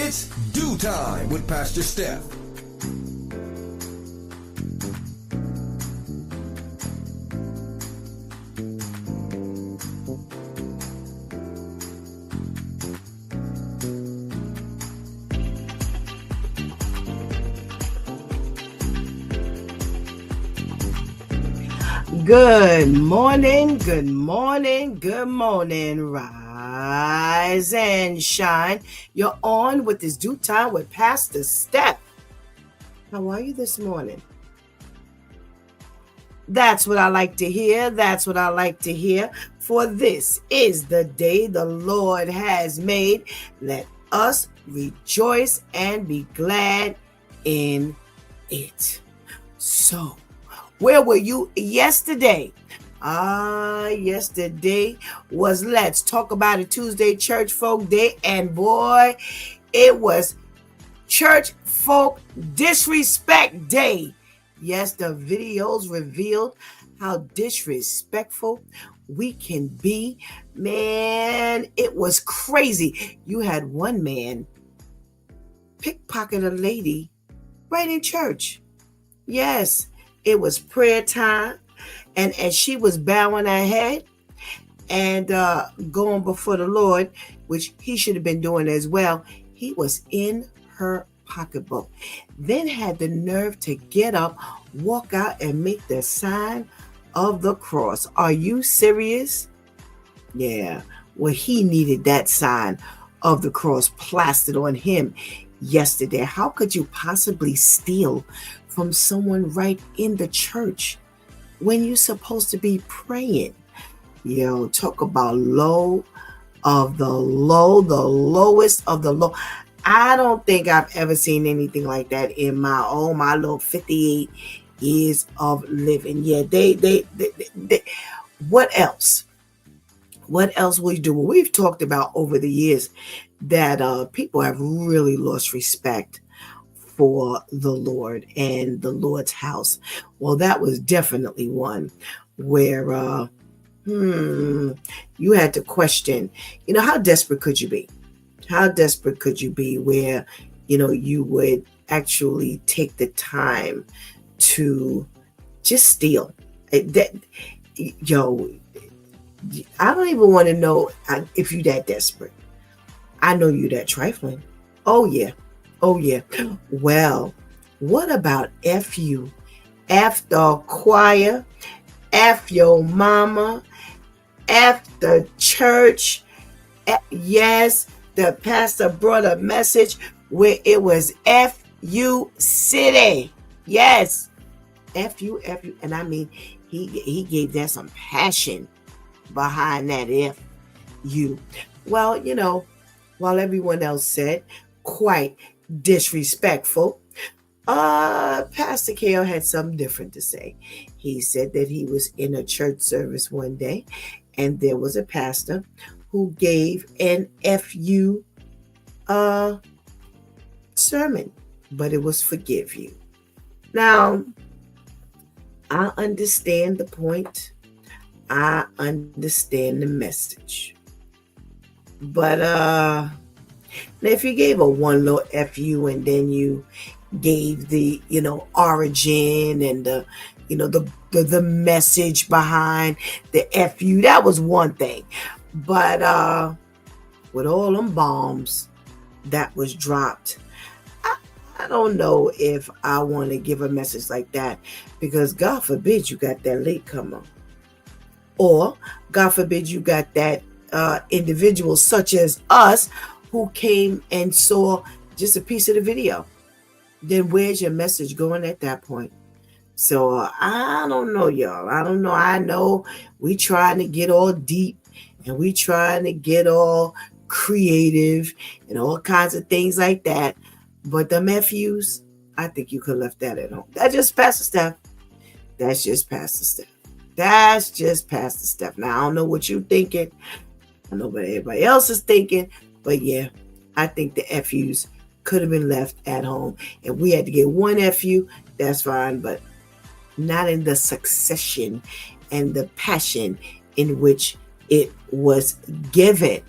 It's Do Time with Pastor Steph. Good morning, good morning, good morning. Rise and shine. You're on with this Do Time with Pastor Steph. How are you this morning? That's what I like to hear. That's what I like to hear. For this is the day the Lord has made. Let us rejoice and be glad in it. So, where were you yesterday? Yesterday was Let's Talk About It Tuesday Church Folk Day. And boy, it was Church Folk Disrespect Day. Yes, the videos revealed how disrespectful we can be. Man, it was crazy. You had one man pickpocket a lady right in church. Yes, it was prayer time, and as she was bowing her head and going before the Lord, which he should have been doing as well, he was in her pocketbook. Then had the nerve to get up, walk out, and make the sign of the cross. Are you serious? Yeah, well, he needed that sign of the cross plastered on him yesterday. How could you possibly steal from someone right in the church when you're supposed to be praying? Talk about low of the low, the lowest of the low. I don't think I've ever seen anything like that in my little 58 years of living. Yeah, they what else? What else will you do? Well, we've talked about over the years that people have really lost respect for the Lord and the Lord's house. Well, that was definitely one where you had to question, how desperate could you be? How desperate could you be where, you would actually take the time to just steal? I don't even want to know if you're that desperate. I know you're that trifling. Oh, yeah. Well, what about F you? F the choir, F your mama, F the church. Yes, the pastor brought a message where it was F you city. Yes, F you. And I mean, he gave that some passion behind that F you. Well, while everyone else said quite disrespectful, Pastor Kale had something different to say. He said that he was in a church service one day and there was a pastor who gave an FU sermon, but it was forgive you. Now, I understand the point. I understand the message. But if you gave a one little FU and then you gave the origin and the message behind the FU, that was one thing. But with all them bombs that was dropped, I don't know if I want to give a message like that, because God forbid you got that latecomer, or God forbid you got that individual such as us who came and saw just a piece of the video. Then where's your message going at that point? So I don't know, y'all. I don't know. I know we trying to get all deep and we trying to get all creative and all kinds of things like that. But them FUs, I think you could have left that at home. That's just Pastor Steph. That's just Pastor Steph. That's just Pastor Steph. Now, I don't know what you're thinking. I know what everybody else is thinking. But yeah, I think the FUs could have been left at home. And we had to get one FU, that's fine. But not in the succession and the passion in which it was given.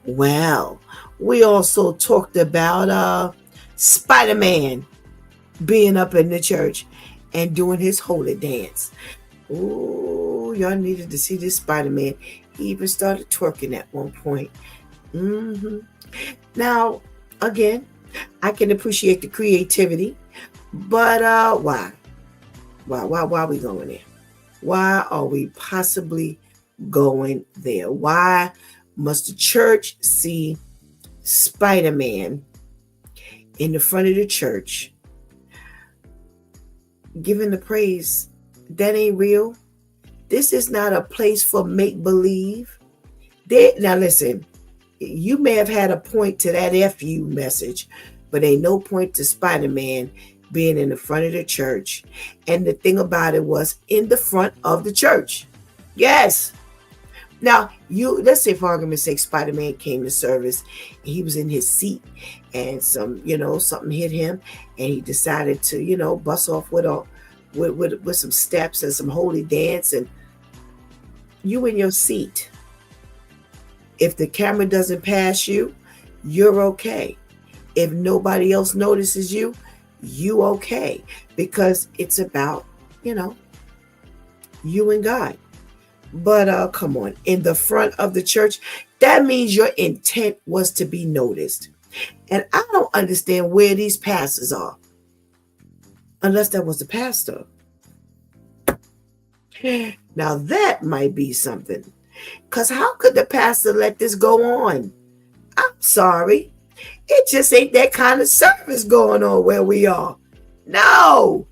Well, We also talked about Spider-Man being up in the church and doing his holy dance. Ooh, y'all needed to see this Spider-Man. He even started twerking at one point. Now, again, I can appreciate the creativity, but why? Why are we going there? Why are we possibly going there? Why must the church see Spider-Man in the front of the church giving the praise? That ain't real. This is not a place for make-believe. Now listen, you may have had a point to that FU message, but ain't no point to Spider-Man being in the front of the church. And the thing about it was in the front of the church. Yes. Now, let's say for argument's sake, Spider-Man came to service. He was in his seat and something hit him and he decided to, bust off with some steps and some holy dance, and you in your seat. If the camera doesn't pass you, you're okay. If nobody else notices you, you okay. Because it's about, you and God. But come on, in the front of the church, that means your intent was to be noticed. And I don't understand where these pastors are. Unless that was the pastor. Now that might be something. Because how could the pastor let this go on? I'm sorry. It just ain't that kind of service going on where we are. No.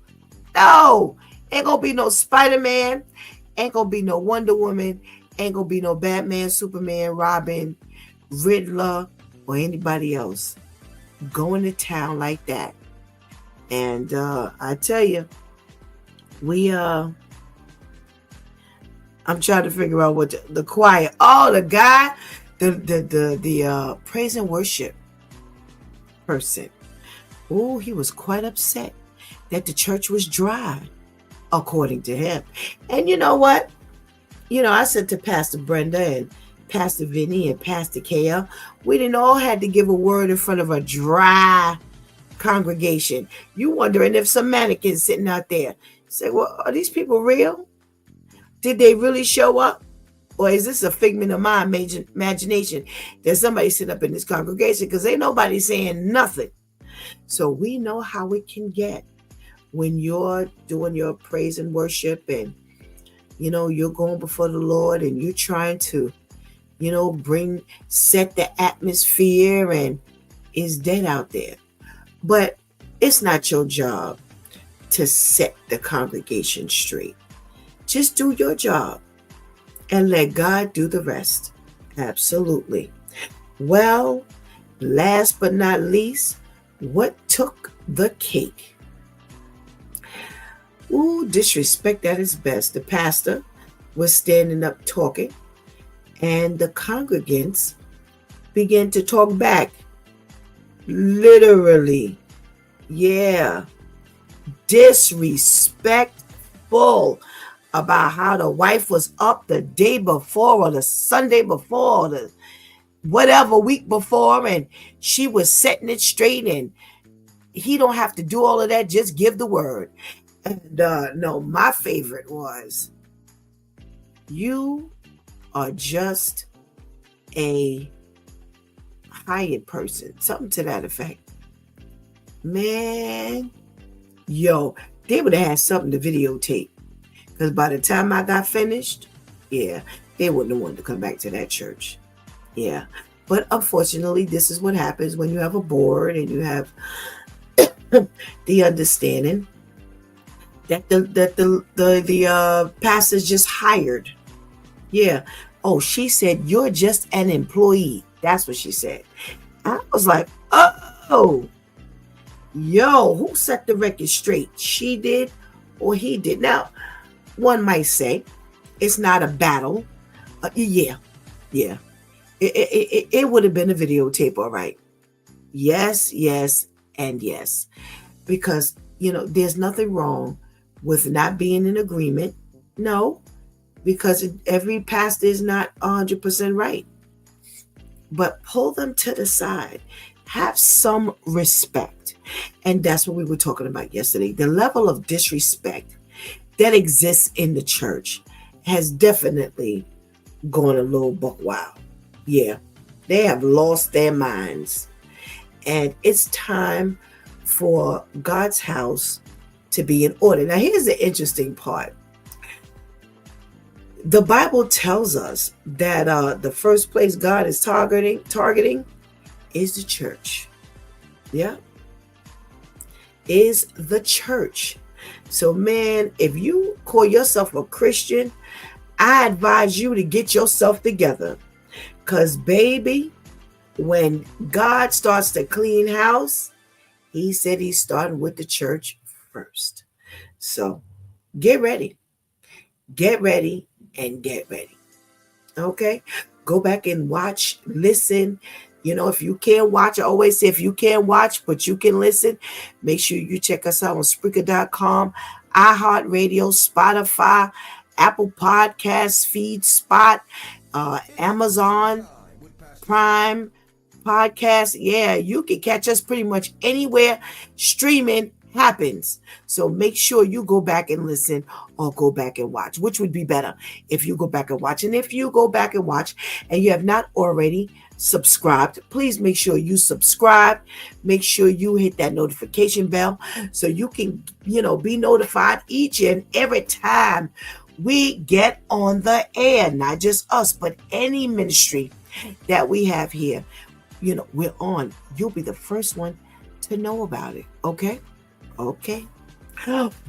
Ain't gonna be no Spider-Man. Ain't gonna be no Wonder Woman. Ain't gonna be no Batman, Superman, Robin, Riddler, or anybody else going to town like that. And I tell you, I'm trying to figure out what the choir. Oh, the guy, the praise and worship person. Oh, he was quite upset that the church was dry, according to him. And you know what? I said to Pastor Brenda and Pastor Vinny and Pastor KL, we didn't all had to give a word in front of a dry congregation. You wondering if some mannequins sitting out there. Say, well, are these people real? Did they really show up? Or is this a figment of my imagination that somebody sit up in this congregation? Because ain't nobody saying nothing. So we know how it can get when you're doing your praise and worship and, you're going before the Lord and you're trying to, set the atmosphere, and it's dead out there. But it's not your job to set the congregation straight. Just do your job and let God do the rest. Absolutely. Well, last but not least, what took the cake? Ooh, disrespect at its best. The pastor was standing up talking, and the congregants began to talk back. Literally. Yeah. Disrespectful about how the wife was up the day before or the Sunday before or the whatever week before, and she was setting it straight, and he don't have to do all of that. Just give the word. And no, my favorite was, you are just a hired person. Something to that effect. Man, yo, they would have had something to videotape. Because by the time I got finished, yeah, they wouldn't have wanted to come back to that church. Yeah. But unfortunately, this is what happens when you have a board and you have the understanding that the pastor's just hired. Yeah. Oh, she said, you're just an employee. That's what she said. I was like, oh, yo, who set the record straight? She did or he did? Now, one might say it's not a battle. Yeah. It would have been a videotape, all right. Yes, and yes. Because, there's nothing wrong with not being in agreement. No, because every pastor is not 100% right. but pull them to the side. Have some respect. And that's what we were talking about yesterday. The level of disrespect that exists in the church has definitely gone a little buck wild. Yeah, they have lost their minds. And it's time for God's house to be in order. Now, here's the interesting part. The Bible tells us that the first place God is targeting is the church. Yeah, is the church. So, man, if you call yourself a Christian, I advise you to get yourself together. Because, baby, when God starts to clean house, he said he's starting with the church first. So get ready, and get ready. Okay? Go back and watch, listen. If you can't watch, I always say if you can't watch, but you can listen, make sure you check us out on Spreaker.com, iHeartRadio, Spotify, Apple Podcasts, Feed Spot, Amazon Prime Podcast. Yeah, you can catch us pretty much anywhere streaming happens. So make sure you go back and listen or go back and watch, which would be better if you go back and watch. And if you go back and watch and you have not already subscribed, please make sure you subscribe. Make sure you hit that notification bell so you can, be notified each and every time we get on the air. Not just us, but any ministry that we have here. We're on. You'll be the first one to know about it. Okay? Okay.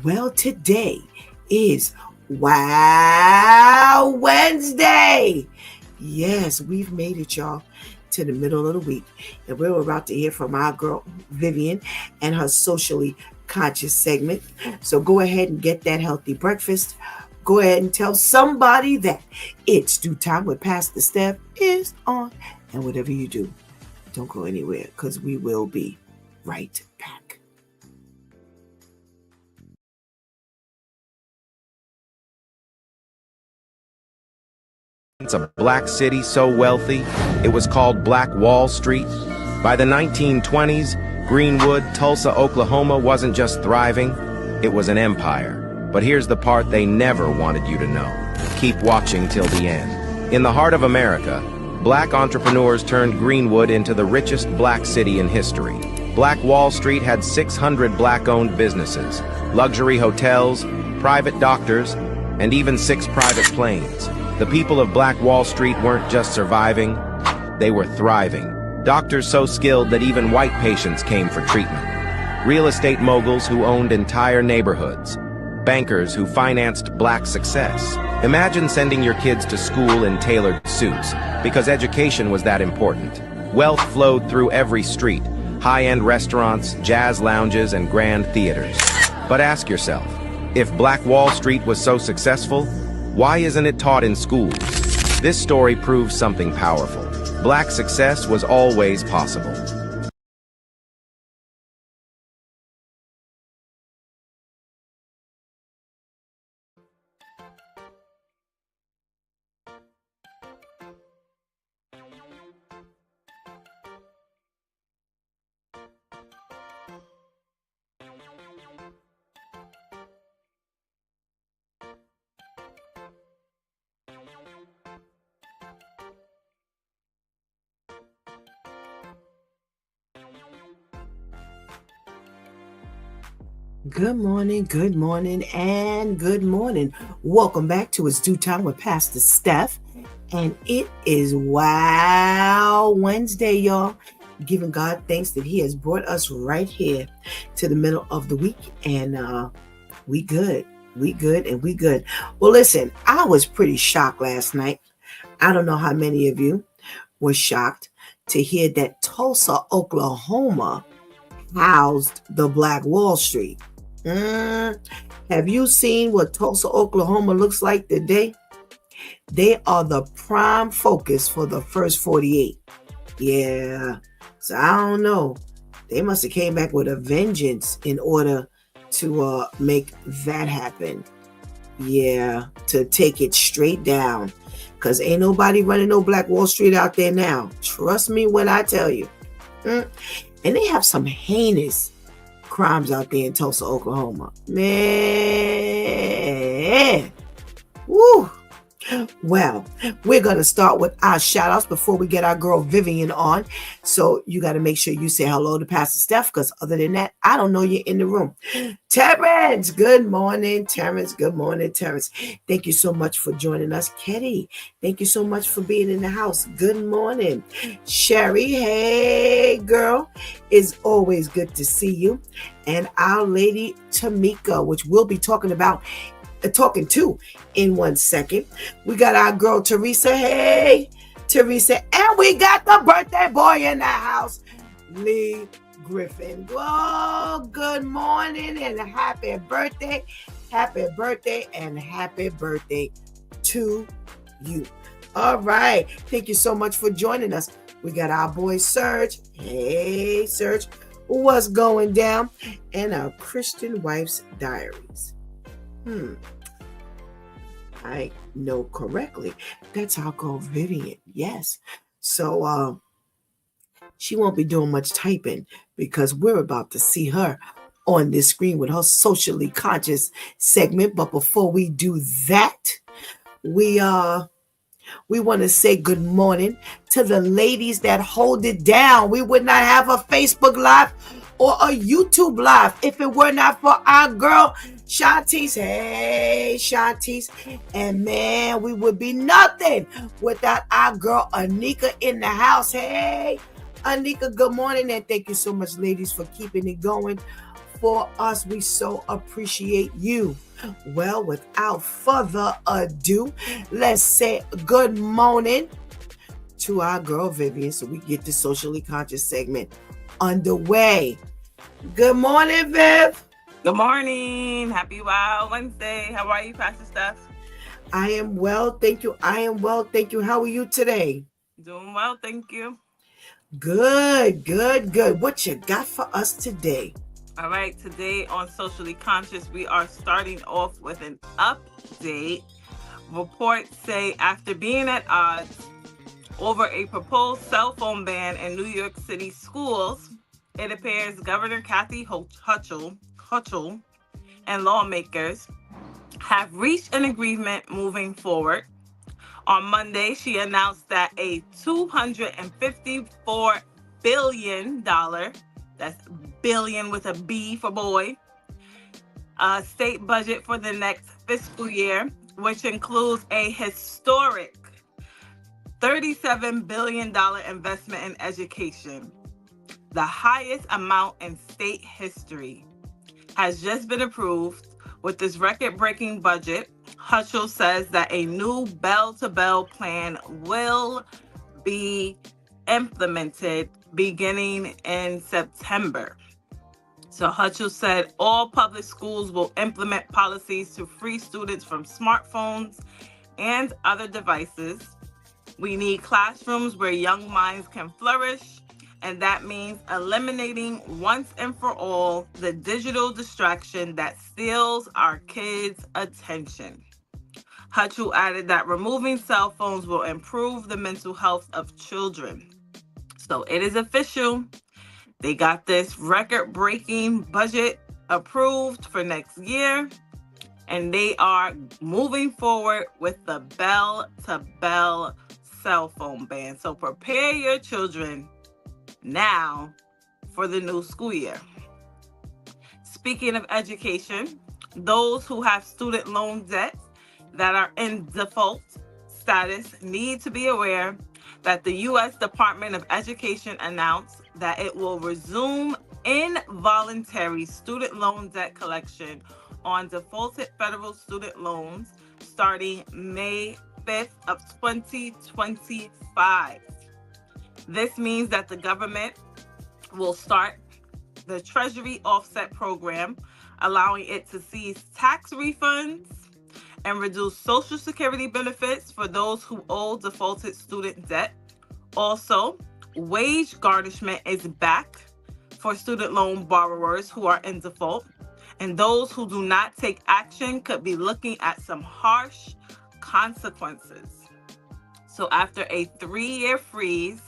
Well, today is Wow Wednesday. Yes, we've made it, y'all, to the middle of the week. And we're about to hear from our girl, Vivian, and her socially conscious segment. So go ahead and get that healthy breakfast. Go ahead and tell somebody that It's Due Time with Pastor Steph is on. And whatever you do, don't go anywhere because we will be right back. It's a black city so wealthy, it was called Black Wall Street. By the 1920s, Greenwood, Tulsa, Oklahoma wasn't just thriving, it was an empire. But here's the part they never wanted you to know. Keep watching till the end. In the heart of America, black entrepreneurs turned Greenwood into the richest black city in history. Black Wall Street had 600 black-owned businesses, luxury hotels, private doctors, and even 6 private planes. The people of Black Wall Street weren't just surviving, they were thriving. Doctors so skilled that even white patients came for treatment. Real estate moguls who owned entire neighborhoods. Bankers who financed black success. Imagine sending your kids to school in tailored suits, because education was that important. Wealth flowed through every street, high-end restaurants, jazz lounges, and grand theaters. But ask yourself, if Black Wall Street was so successful, why isn't it taught in schools? This story proves something powerful. Black success was always possible. Good morning, and good morning. Welcome back to It's Due Time with Pastor Steph. And it is Wow Wednesday, y'all. Giving God thanks that he has brought us right here to the middle of the week. And we good. Well, listen, I was pretty shocked last night. I don't know how many of you were shocked to hear that Tulsa, Oklahoma housed the Black Wall Street. Have you seen what Tulsa, Oklahoma looks like today? They are the prime focus for the first 48. Yeah. So I don't know. They must have came back with a vengeance in order to make that happen. Yeah. To take it straight down. because ain't nobody running no Black Wall Street out there now. Trust me when I tell you. And they have some heinous crimes out there in Tulsa, Oklahoma. Man. Woo. Well, we're going to start with our shout outs before we get our girl Vivian on. So you got to make sure you say hello to Pastor Steph, because other than that, I don't know you're in the room. Terrence, good morning, Terrence. Good morning, Terrence. Thank you so much for joining us. Ketty, thank you so much for being in the house. Good morning. Sherry, hey, girl. It's always good to see you. And our lady Tamika, which we'll be talking to in 1 second. We got our girl Teresa. Hey, Teresa. And we got the birthday boy in the house, Lee Griffin. Oh, good morning and happy birthday. Happy birthday and happy birthday to you. All right. Thank you so much for joining us. We got our boy Serge. Hey, Serge. What's going down? And our Christian Wife's Diaries. I know correctly. That's our girl Vivian. Yes. So she won't be doing much typing because we're about to see her on this screen with her socially conscious segment. But before we do that, we want to say good morning to the ladies that hold it down. We would not have a Facebook Live or a YouTube Live if it were not for our girl Shantice. Hey, Shantice. And man, we would be nothing without our girl Anika in the house. Hey, Anika, good morning. And thank you so much, ladies, for keeping it going for us. We so appreciate you. Well, without further ado, let's say good morning to our girl Vivian so we get the socially conscious segment underway. Good morning, Viv. Good morning. Happy Wild Wednesday. How are you, Pastor Steph? I am well, thank you. I am well, thank you. How are you today? Doing well, thank you. Good. What you got for us today? All right, today on Socially Conscious, we are starting off with an update. Reports say after being at odds over a proposed cell phone ban in New York City schools, it appears Governor Kathy Hochul and lawmakers have reached an agreement moving forward. On Monday, she announced that a $254 billion, that's billion with a B for boy, state budget for the next fiscal year, which includes a historic $37 billion investment in education, the highest amount in state history, has just been approved. With this record-breaking budget, Hochul says that a new bell-to-bell plan will be implemented beginning in September. So Hochul said all public schools will implement policies to free students from smartphones and other devices. We need classrooms where young minds can flourish, and that means eliminating once and for all the digital distraction that steals our kids' attention. Hochul added that removing cell phones will improve the mental health of children. So it is official. They got this record-breaking budget approved for next year, and they are moving forward with the bell-to-bell cell phone ban. So prepare your children now for the new school year. Speaking of education, those who have student loan debt that are in default status need to be aware that the U.S. Department of Education announced that it will resume involuntary student loan debt collection on defaulted federal student loans starting May 5th of 2025. This means that the government will start the Treasury Offset Program, allowing it to seize tax refunds and reduce Social Security benefits for those who owe defaulted student debt. Also, wage garnishment is back for student loan borrowers who are in default, and those who do not take action could be looking at some harsh consequences. So after a 3-year freeze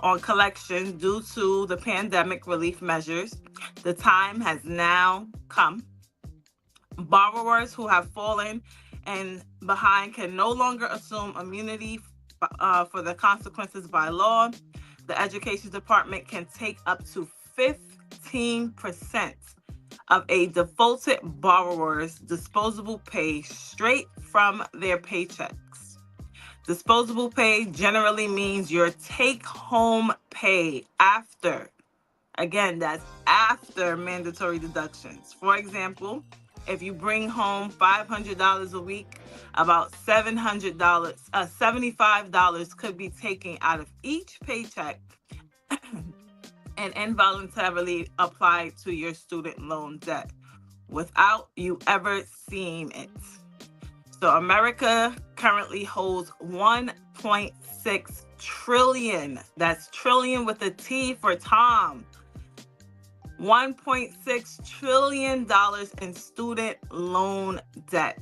on collections due to the pandemic relief measures, the time has now come. Borrowers who have fallen and behind can no longer assume immunity for the consequences by law. The Education Department can take up to 15% of a defaulted borrower's disposable pay straight from their paychecks. Disposable pay generally means your take-home pay after, again, that's after mandatory deductions. For example, if you bring home $500 a week, about $75 could be taken out of each paycheck and involuntarily applied to your student loan debt without you ever seeing it. So America currently holds 1.6 trillion. That's trillion with a T for Tom. $1.6 trillion in student loan debt.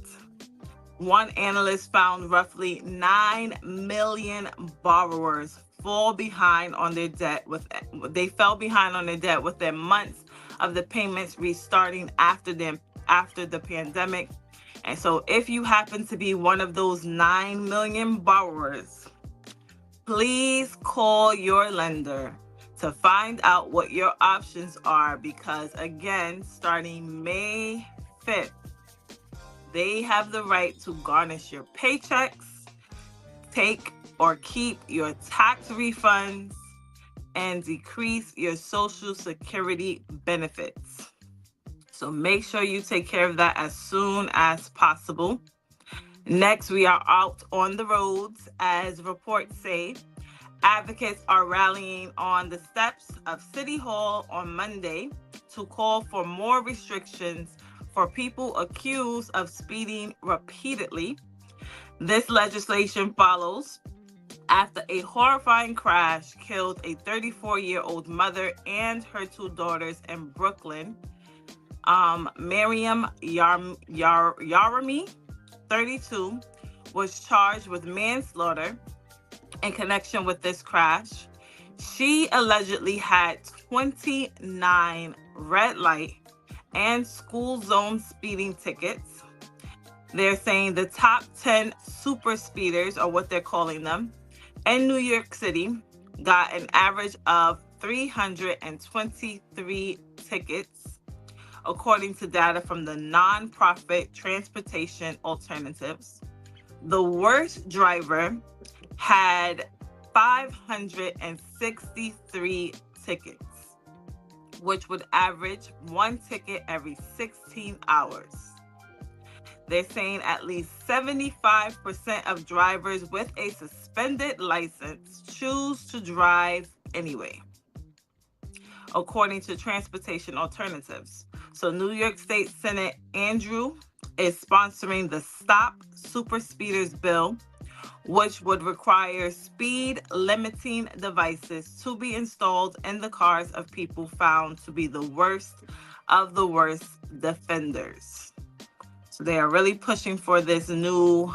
One analyst found roughly 9 million borrowers fell behind on their debt within months of the payments restarting after the pandemic. And so if you happen to be one of those 9 million borrowers, please call your lender to find out what your options are, because again, starting May 5th, they have the right to garnish your paychecks, take or keep your tax refunds, and decrease your Social Security benefits. So make sure you take care of that as soon as possible. Next, we are out on the roads. As reports say, advocates are rallying on the steps of City Hall on Monday to call for more restrictions for people accused of speeding repeatedly. This legislation follows after a horrifying crash killed a 34-year-old mother and her 2 daughters in Brooklyn. Miriam Yarami, 32, was charged with manslaughter in connection with this crash. She allegedly had 29 red light and school zone speeding tickets. They're saying the top 10 super speeders, or what they're calling them, in New York City got an average of 323 tickets, according to data from the nonprofit Transportation Alternatives. The worst driver had 563 tickets, which would average 1 ticket every 16 hours. They're saying at least 75% of drivers with a suspended license choose to drive anyway, according to Transportation Alternatives. So New York State Senate Andrew is sponsoring the Stop Super Speeders bill, which would require speed limiting devices to be installed in the cars of people found to be the worst of the worst defenders. So they are really pushing for this new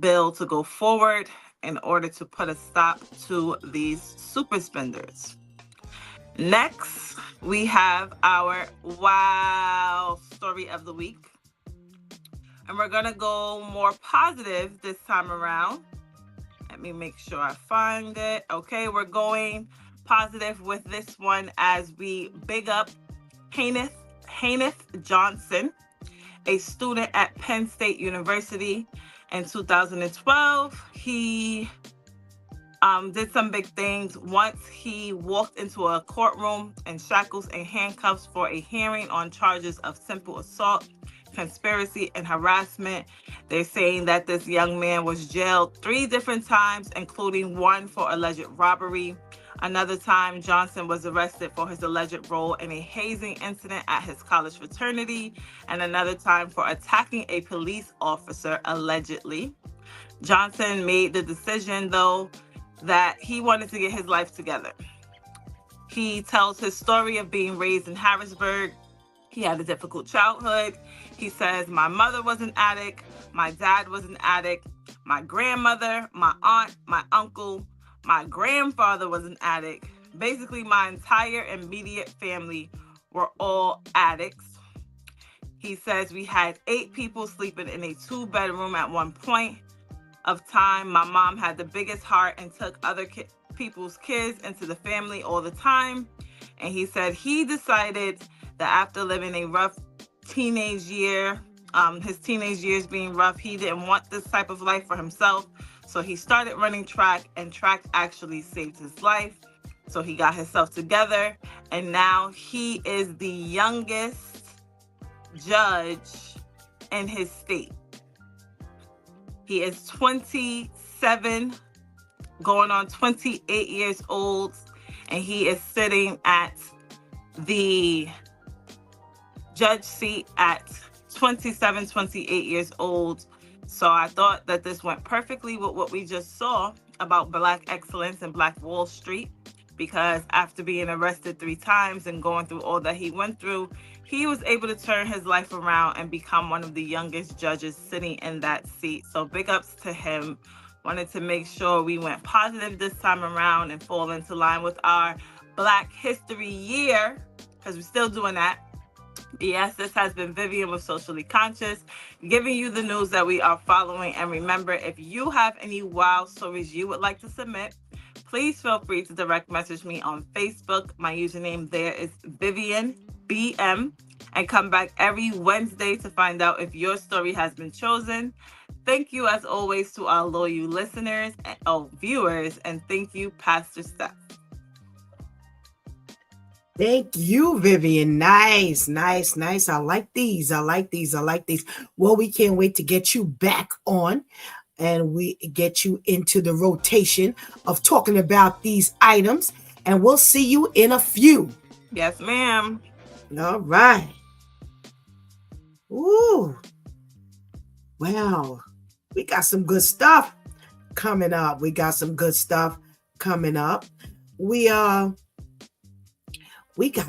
bill to go forward in order to put a stop to these super spenders. Next, we have our wow story of the week. And we're going to go more positive this time around. Let me make sure I find it. Okay, we're going positive with this one as we big up Haneth Johnson, a student at Penn State University. In 2012, he did some big things. Once he walked into a courtroom in shackles and handcuffs for a hearing on charges of simple assault, conspiracy, and harassment. They're saying that this young man was jailed 3 different times, including one for alleged robbery. Another time, Johnson was arrested for his alleged role in a hazing incident at his college fraternity, and another time for attacking a police officer, allegedly. Johnson made the decision, though, that he wanted to get his life together. He tells his story of being raised in Harrisburg. He had a difficult childhood. He says, "My mother was an addict. My dad was an addict. My grandmother, my aunt, my uncle, my grandfather was an addict. Basically, my entire immediate family were all addicts. He says we had 8 people sleeping in a 2-bedroom at one point of time. My mom had the biggest heart and took other people's kids into the family all the time. And he said he decided that after living a rough teenage year, his teenage years being rough, he didn't want this type of life for himself. So he started running track, and track actually saved his life. So he got himself together, and now he is the youngest judge in his state. He is 27, going on 28 years old, and he is sitting at the judge seat at 27, 28 years old. So I thought that this went perfectly with what we just saw about Black excellence and Black Wall Street, because after being arrested 3 times and going through all that he went through, he was able to turn his life around and become one of the youngest judges sitting in that seat. So big ups to him. Wanted to make sure we went positive this time around and fall into line with our Black History Year, because we're still doing that. Yes, this has been Vivian with Socially Conscious, giving you the news that we are following. And remember, if you have any wild stories you would like to submit, please feel free to direct message me on Facebook. My username there is Vivian BM, and come back every Wednesday to find out if your story has been chosen. Thank you, as always, to our loyal listeners and viewers, and thank you, Pastor Steph. Thank you, Vivian. Nice. I like these. Well, we can't wait to get you back on, and we get you into the rotation of talking about these items, and we'll see you in a few. Yes, ma'am. All right. Ooh. Wow. We got some good stuff coming up. We gotta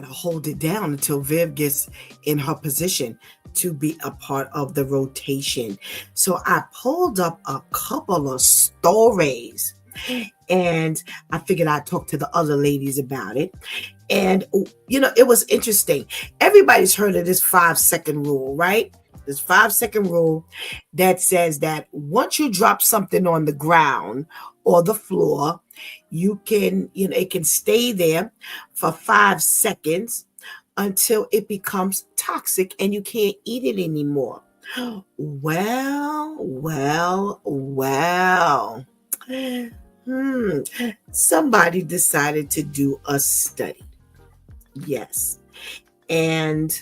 hold it down until Viv gets in her position to be a part of the rotation. So I pulled up a couple of stories, and I figured I'd talk to the other ladies about it. And, it was interesting. Everybody's heard of this 5-second rule, right? This 5-second rule that says that once you drop something on the ground or the floor, you can, it can stay there for 5 seconds until it becomes toxic and you can't eat it anymore. Well. Somebody decided to do a study. Yes. And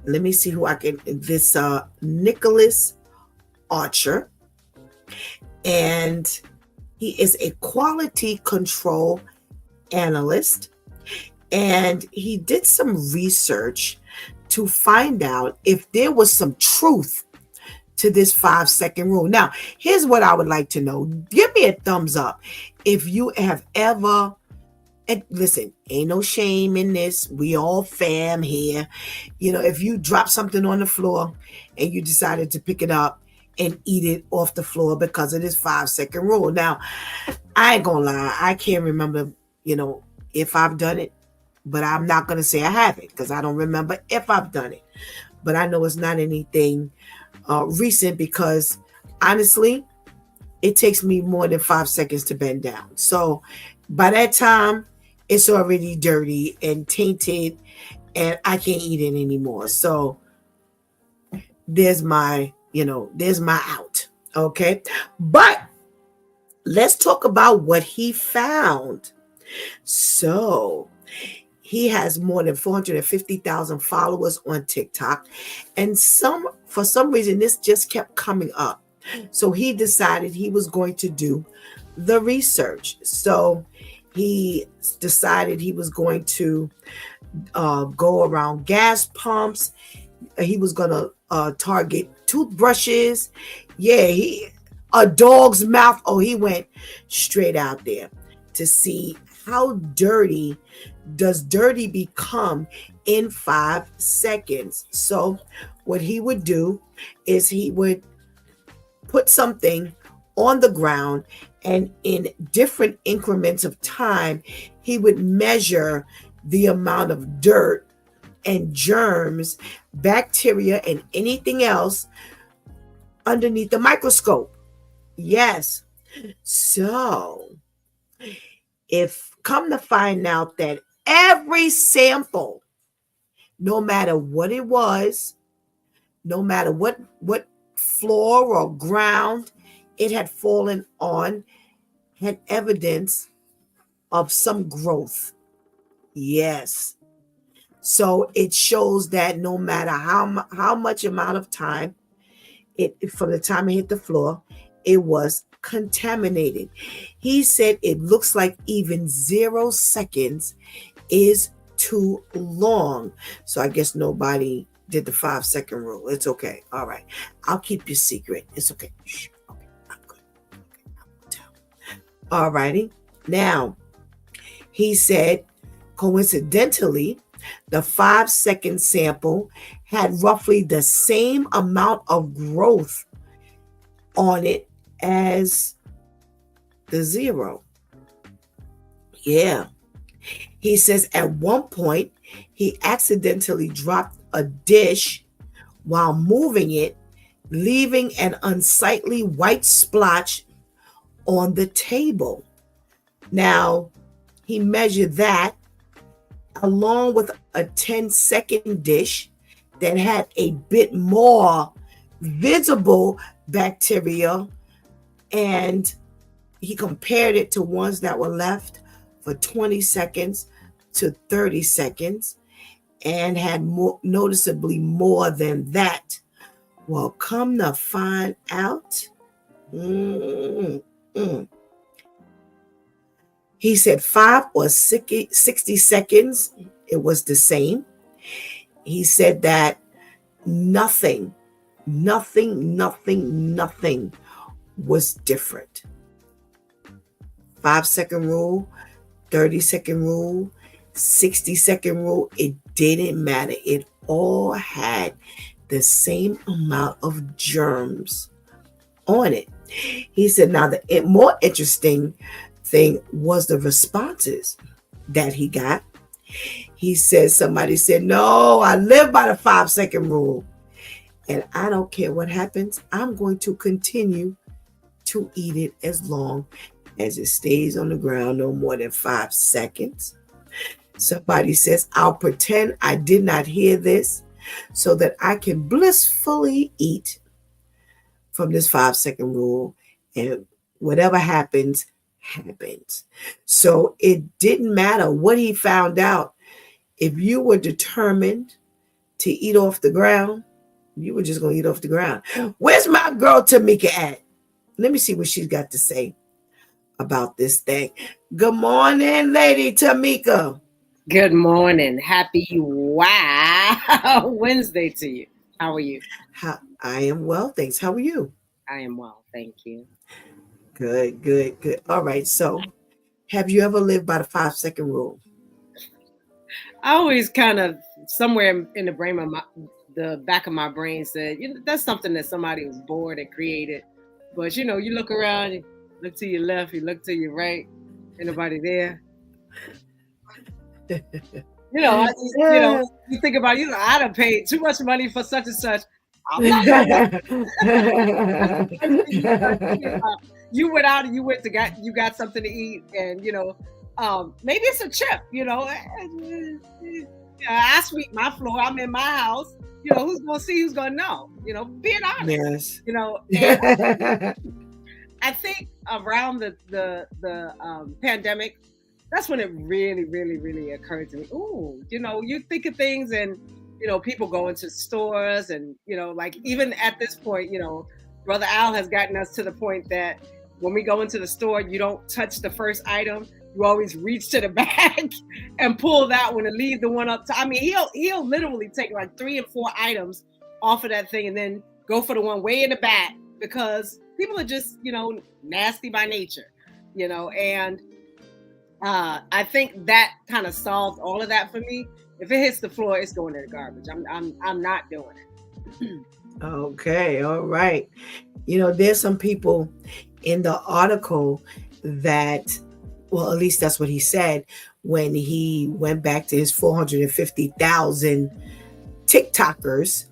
let me see who I can, this Nicholas Archer, and he is a quality control analyst, and he did some research to find out if there was some truth to this 5-second rule. Now, here's what I would like to know. Give me a thumbs up if you have ever, and listen, ain't no shame in this. We all fam here. If you drop something on the floor and you decided to pick it up and eat it off the floor because of this 5-second rule. Now, I ain't gonna lie. I can't remember, if I've done it, but I'm not going to say I haven't because I don't remember if I've done it. But I know it's not anything recent because honestly, it takes me more than 5 seconds to bend down. So by that time, it's already dirty and tainted and I can't eat it anymore. So there's my out. Okay. But let's talk about what he found. So he has more than 450,000 followers on TikTok. And for some reason, this just kept coming up. So he decided he was going to do the research. So he decided he was going to go around gas pumps. He was going to target toothbrushes. Yeah, a dog's mouth. Oh, he went straight out there to see how dirty does dirty become in 5 seconds. So what he would do is he would put something on the ground, and in different increments of time, he would measure the amount of dirt and germs, bacteria, and anything else underneath the microscope. Yes. So, if come to find out that every sample, no matter what it was, no matter what floor or ground it had fallen on, had evidence of some growth. Yes. So it shows that no matter how much amount of time from the time it hit the floor, it was contaminated. He said it looks like even 0 seconds is too long. So I guess nobody did the 5-second rule. It's okay. All right. I'll keep your secret. It's okay. Shh. Okay. I'm good. Okay. I won't tell. All righty. Now, he said, coincidentally, the 5-second sample had roughly the same amount of growth on it as the 0. Yeah. He says at one point, he accidentally dropped a dish while moving it, leaving an unsightly white splotch on the table. Now, he measured that along with a 10-second dish that had a bit more visible bacteria, and he compared it to ones that were left for 20 seconds to 30 seconds and had noticeably more than that. Well, come to find out, he said 5 or 60 seconds, it was the same. He said that nothing was different. 5-second rule, 30-second rule, 60-second rule, it didn't matter. It all had the same amount of germs on it. He said, now the more interesting thing was the responses that he got. He said, somebody said, no, I live by the 5-second rule. And I don't care what happens. I'm going to continue to eat it as long as it stays on the ground no more than 5 seconds. Somebody says, I'll pretend I did not hear this so that I can blissfully eat from this 5-second rule, and whatever happens, happens. So it didn't matter what he found out. If you were determined to eat off the ground, you were just going to eat off the ground. Where's my girl Tamika at? Let me see what she's got to say about this thing. Good morning, Lady Tamika. Good morning. Happy Wednesday to you. How are you? I am well, thanks. How are you? I am well, thank you. Good. All right, so have you ever lived by the 5-second rule? I always kind of somewhere in the back of my brain said, that's something that somebody was bored and created. But you look around, you look to your left, you look to your right, ain't nobody there. You think about, I done paid too much money for such and such. I'm not you went out and you got something to eat, and maybe it's a chip. I sweep my floor. I'm in my house. Who's gonna see? Who's gonna know? Being honest. Yes. And I think around the pandemic, that's when it really, really, really occurred to me. Ooh, you think of things, and people go into stores, and like even at this point, Brother Al has gotten us to the point that when we go into the store, you don't touch the first item. You always reach to the back and pull that one and leave the one up. He'll literally take like 3 and 4 items off of that thing and then go for the one way in the back, because people are just, nasty by nature, and I think that kind of solved all of that for me. If it hits the floor, it's going in the garbage. I'm not doing it. Okay, all right. You know, there's some people in the article that, well, at least that's what he said when he went back to his 450,000 TikTokers.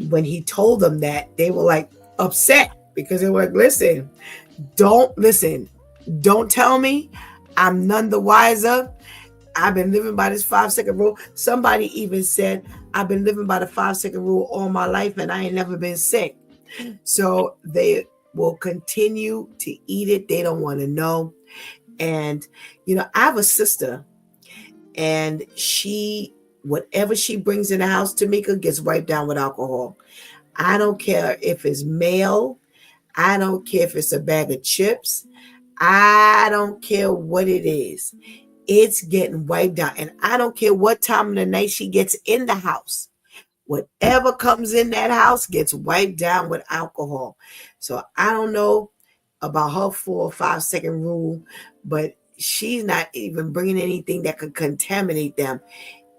When he told them that, they were like upset because they were like, don't tell me I'm none the wiser. I've been living by this 5-second rule. Somebody even said, I've been living by the 5-second rule all my life and I ain't never been sick. So they will continue to eat it. They don't want to know. And, you know, I have a sister and whatever she brings in the house, Tamika, gets wiped down with alcohol. I don't care if it's mail. I don't care if it's a bag of chips. I don't care what it is. It's getting wiped down. And I don't care what time of the night she gets in the house. Whatever comes in that house gets wiped down with alcohol. So I don't know about her 4 or 5-second rule, but she's not even bringing anything that could contaminate them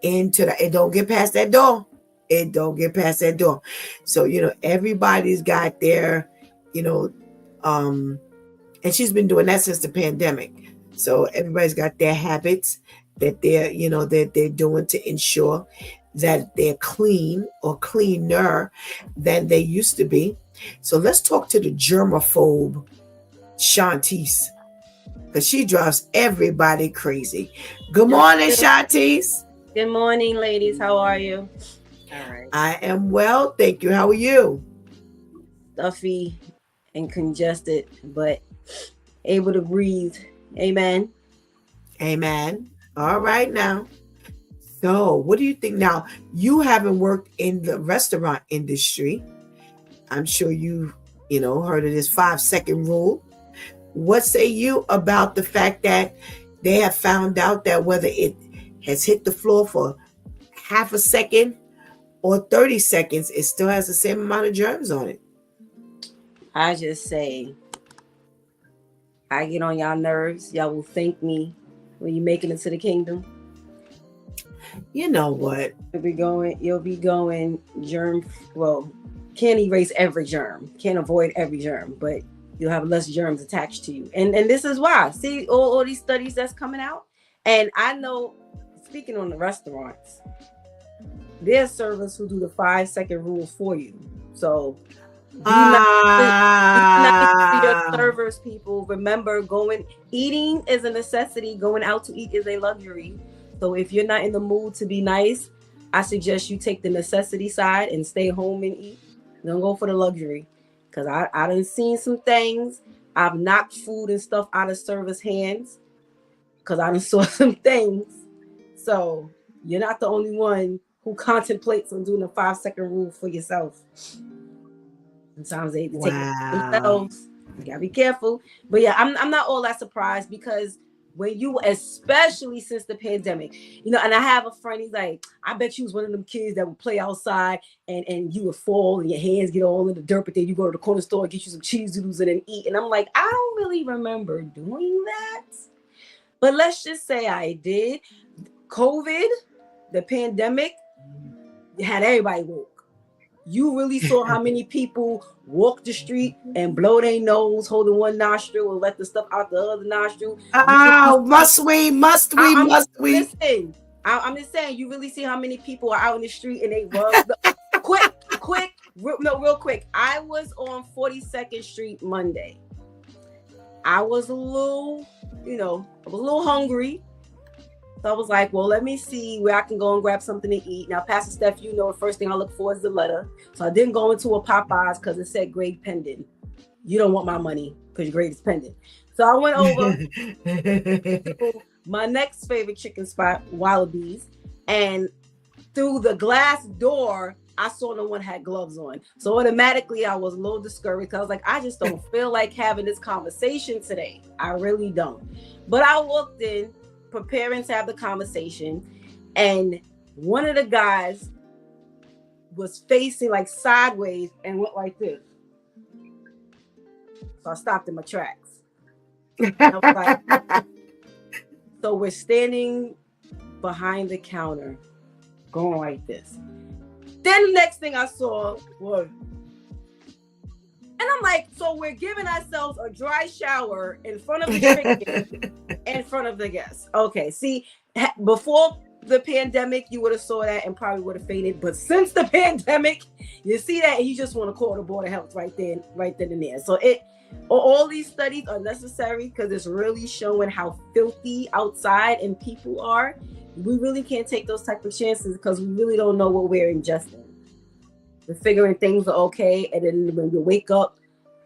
into it don't get past that door. It don't get past that door. So, you know, everybody's got their, you know, and she's been doing that since the pandemic. So everybody's got their habits that they're doing to ensure that they're clean or cleaner than they used to be. So let's talk to the germaphobe Shantice, because she drives everybody crazy. Good morning, Shantice. Good morning, ladies. How are you? All right. I am well, thank you. How are you? Stuffy and congested, but able to breathe. Amen. Amen. All right now. So, what do you think now? You haven't worked in the restaurant industry. I'm sure you heard of this 5-second rule. What say you about the fact that they have found out that whether it has hit the floor for half a second or 30 seconds, it still has the same amount of germs on it? I just say, I get on y'all nerves. Y'all will thank me when you make it into the kingdom. You know what? You'll be going germ. Well, can't erase every germ, can't avoid every germ, but you'll have less germs attached to you. And this is why. See all these studies that's coming out. And I know, speaking on the restaurants, there's servers who do the 5-second rules for you. So be nice to your servers, people. Remember, eating is a necessity. Going out to eat is a luxury. So if you're not in the mood to be nice, I suggest you take the necessity side and stay home and eat. Don't go for the luxury. Because I done seen some things. I've knocked food and stuff out of servers' hands. Because I done saw some things. So you're not the only one who contemplates on doing a 5-second rule for yourself. Sometimes they take it themselves. You gotta be careful. But yeah, I'm not all that surprised, because when you, especially since the pandemic, and I have a friend, he's like, I bet you was one of them kids that would play outside and you would fall and your hands get all in the dirt, but then you go to the corner store and get you some cheese doodles and then eat. And I'm like, I don't really remember doing that. But let's just say I did. COVID, the pandemic, had everybody woke. You really saw how many people walk the street and blow their nose, holding one nostril and let the stuff out the other nostril. Oh, must we? Listen, I'm just saying, you really see how many people are out in the street and they rub real quick. I was on 42nd Street Monday. I was a little hungry. So I was like, well, let me see where I can go and grab something to eat. Now, Pastor Steph, the first thing I look for is the letter. So I didn't go into a Popeyes because it said grade pending. You don't want my money because your grade is pending. So I went over to my next favorite chicken spot, Wallabies. And through the glass door, I saw no one had gloves on. So automatically I was a little discouraged. I was like, I just don't feel like having this conversation today. I really don't. But I walked in, preparing to have the conversation, and one of the guys was facing like sideways and went like this. So I stopped in my tracks. I was like, so we're standing behind the counter going like this. Then the next thing I saw was I'm like, so we're giving ourselves a dry shower in front of the chicken, in front of the guests. Okay, see, before the pandemic, you would have saw that and probably would have fainted. But since the pandemic, you see that and you just want to call the Board of Health right then and there. So all these studies are necessary because it's really showing how filthy outside and people are. We really can't take those type of chances because we really don't know what we're ingesting. We're figuring things are okay, and then when you wake up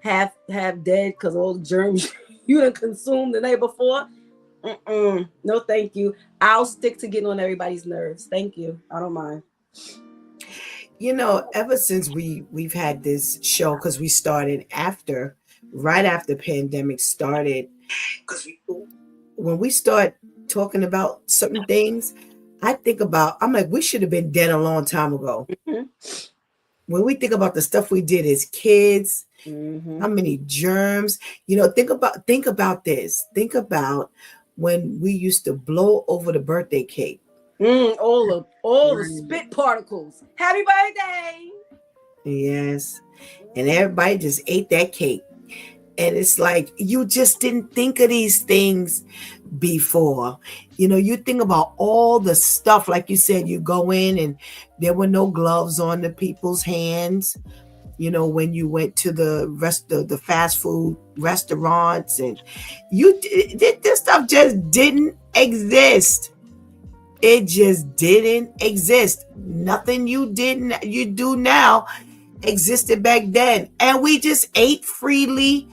half dead because all the germs you done consumed the night before. No, thank you. I'll stick to getting on everybody's nerves. Thank you. I don't mind. You know, ever since we've had this show, because we started right after pandemic started, because when we start talking about certain things, I'm like, we should have been dead a long time ago. Mm-hmm. When we think about the stuff we did as kids, how many germs, you know, think about this. Think about when we used to blow over the birthday cake. All the spit particles. Happy birthday. Yes. And everybody just ate that cake. And it's like, you just didn't think of these things before. You know, you think about all the stuff, like you said, you go in and there were no gloves on the people's hands. You know, when you went to the fast food restaurants, and this stuff just didn't exist. It just didn't exist. Nothing you do now existed back then. And we just ate freely,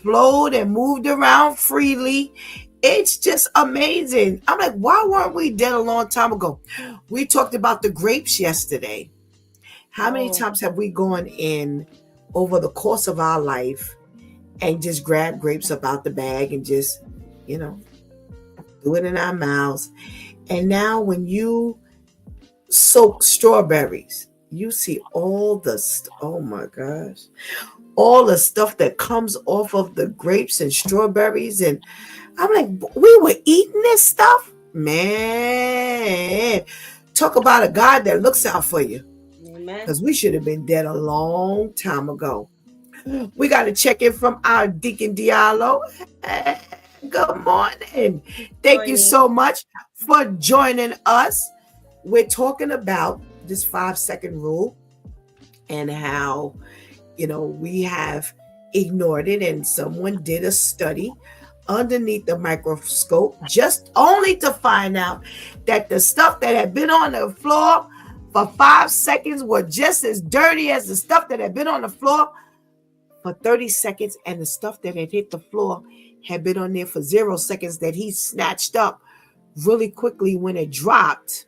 flowed and moved around freely. It's just amazing. I'm like, why weren't we dead a long time ago? We talked about the grapes yesterday. How many times have we gone in over the course of our life and just grabbed grapes up out the bag and just, you know, do it in our mouths? And now when you soak strawberries, you see all my gosh, all the stuff that comes off of the grapes and strawberries. And I'm like, we were eating this stuff? Man, talk about a God that looks out for you. Because we should have been dead a long time ago. We got to check in from our Deacon Diallo. Good morning. Thank you so much for joining us. We're talking about this 5-second rule and how, you know, we have ignored it, and someone did a study underneath the microscope just only to find out that the stuff that had been on the floor for 5 seconds were just as dirty as the stuff that had been on the floor for 30 seconds, and the stuff that had hit the floor had been on there for 0 seconds that he snatched up really quickly. When it dropped,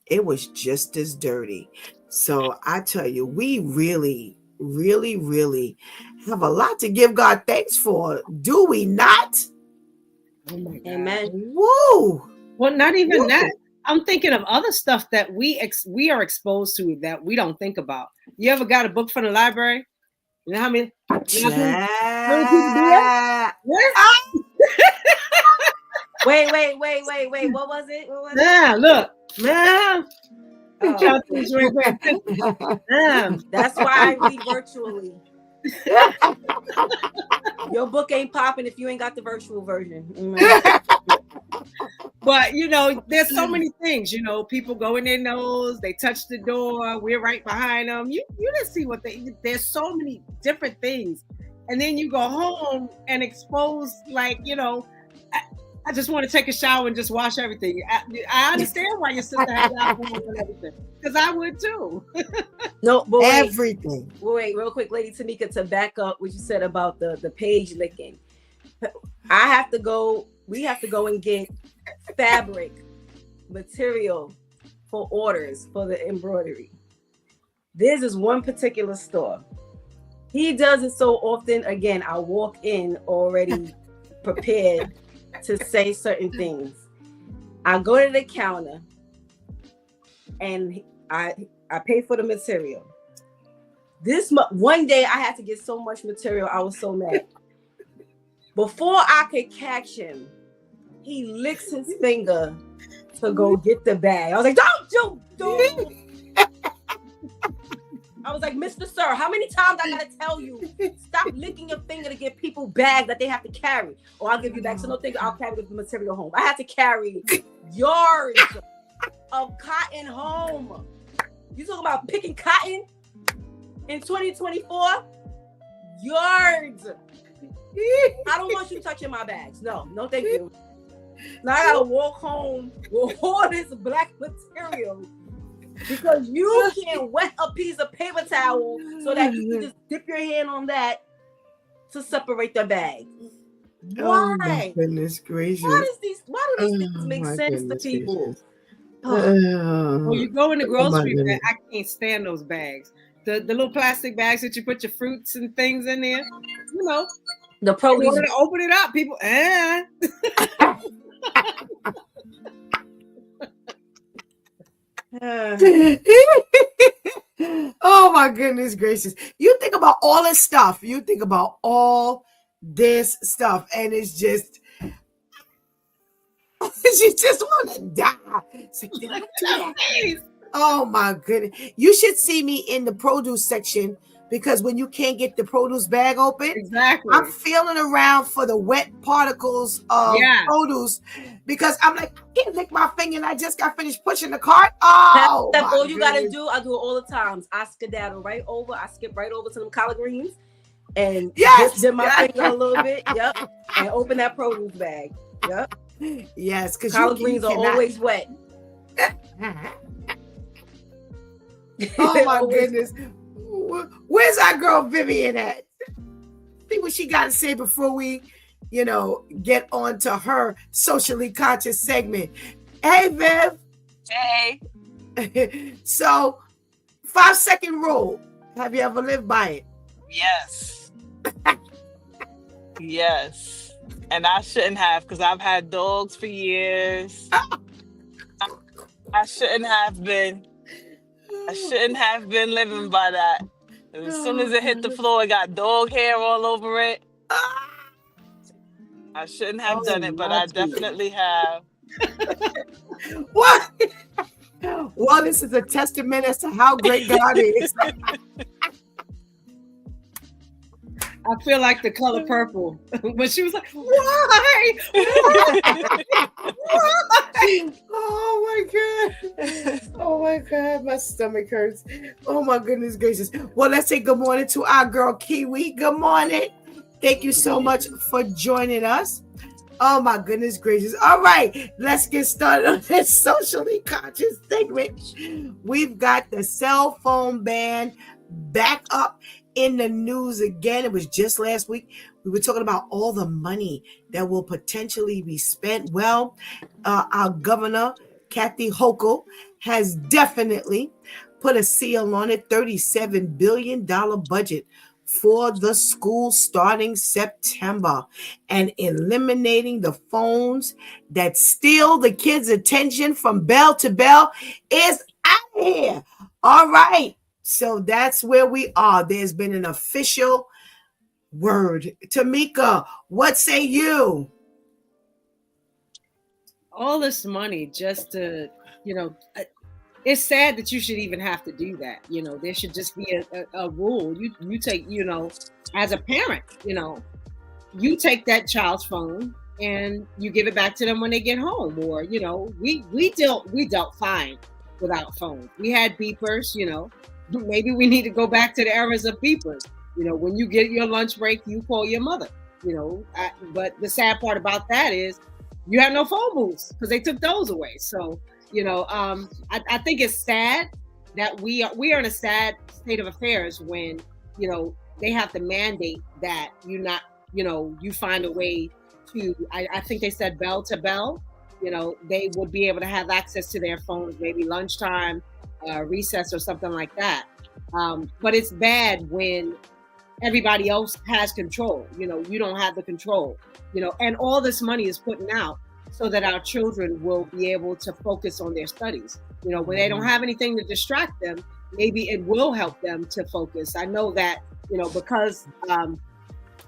it was just as dirty. So I tell you, we really, really, really have a lot to give God thanks for. Do we not? Oh my God. Amen. Woo! Well, not even that. I'm thinking of other stuff that we are exposed to that we don't think about. You ever got a book from the library? You know how many? You know how many people do that? Wait. What was it? Look. That's why I read virtually. Your book ain't popping if you ain't got the virtual version. But you know, there's so many things. You know, people go in their nose, they touch the door, we're right behind them. You didn't see there's so many different things, and then you go home and expose, like, you know, I just want to take a shower and just wash everything. I understand why your sister has alcohol and everything, because I would too. No, but everything. Wait, real quick, Lady Tamika, to back up what you said about the page licking. We have to go and get fabric material for orders for the embroidery. There's this one particular store. He does it so often. Again, I walk in already prepared to say certain things. I go to the counter and I pay for the material. One day I had to get so much material, I was so mad. Before I could catch him, he licks his finger to go get the bag. I was like, don't. I was like, Mr. Sir, how many times I gotta tell you, stop licking your finger to give people bags that they have to carry? Or I'll give you back. So no thing, I'll carry the material home. I had to carry yards of cotton home. You talking about picking cotton in 2024? Yards. I don't want you touching my bags. No, thank you. Now I gotta walk home with all this black material because you can't wet a piece of paper towel so that you can just dip your hand on that to separate the bag. Why? Oh my goodness gracious! Why do these things make sense to people? When you go in the grocery bag, I can't stand those bags. The little plastic bags that you put your fruits and things in there. You know, the produce. To open it up, people. Oh my goodness gracious. You think about all this stuff. You think about all this stuff, and it's just you just want to die. So, did I do that? Oh my goodness. You should see me in the produce section because when you can't get the produce bag open, exactly, I'm feeling around for the wet particles of produce because I'm like, I can't lick my finger and I just got finished pushing the cart. Oh, that's all you gotta do. I do it all the time. I skedaddle right over. I skip right over to them collard greens and just dip my finger a little bit. Yep, and open that produce bag. Yep. Yes, because collard greens are always wet. Oh my goodness. Where's our girl Vivian at? See what she got to say before we, get on to her socially conscious segment. Hey, Viv. Hey. So, 5-second rule. Have you ever lived by it? Yes. Yes. And I shouldn't have because I've had dogs for years. I shouldn't have been. I shouldn't have been living by that. As soon as it hit the floor, it got dog hair all over it. I shouldn't have done it, but I definitely have. What? Well, this is a testament as to how great God is. I feel like the color purple. But she was like, why? Oh my God, my stomach hurts. Oh my goodness gracious. Well, let's say good morning to our girl Kiwi. Good morning. Thank you so much for joining us. Oh my goodness gracious. All right, let's get started on this socially conscious segment. We've got the cell phone ban back up in the news again. It was just last week. We were talking about all the money that will potentially be spent. Well, our governor, Kathy Hochul, has definitely put a seal on it. $37 billion budget for the school starting September and eliminating the phones that steal the kids' attention from bell to bell is out of here. All right. So that's where we are. There's been an official word. Tamika, what say you? All this money just to, it's sad that you should even have to do that. There should just be a rule. You take, as a parent, you take that child's phone and you give it back to them when they get home. Or, we dealt fine without phones. We had beepers, Maybe we need to go back to the eras of beepers. When you get your lunch break, you call your mother. But the sad part about that is you have no phone booths because they took those away. So, I think it's sad that we are in a sad state of affairs when, they have to mandate that you find a way to, I think they said bell to bell, they would be able to have access to their phones, maybe lunchtime, recess or something like that. But it's bad when everybody else has control. You don't have the control, and all this money is putting out so that our children will be able to focus on their studies. When they don't have anything to distract them, maybe it will help them to focus. I know that, because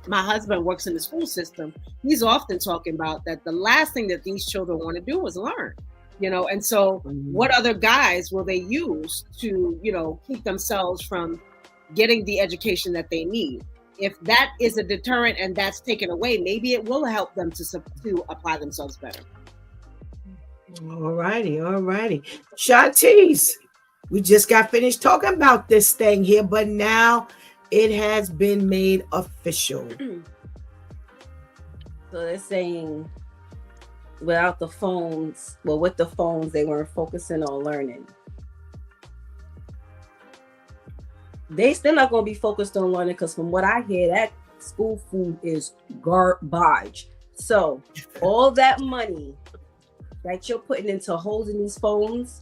my husband works in the school system, he's often talking about that the last thing that these children want to do is learn. And so what other guys will they use to, keep themselves from getting the education that they need? If that is a deterrent and that's taken away, maybe it will help them to apply themselves better. All righty. Shantice, we just got finished talking about this thing here, but now it has been made official. So they're saying without the phones, with the phones, they weren't focusing on learning. They still not going to be focused on learning because from what I hear, that school food is garbage. So all that money that you're putting into holding these phones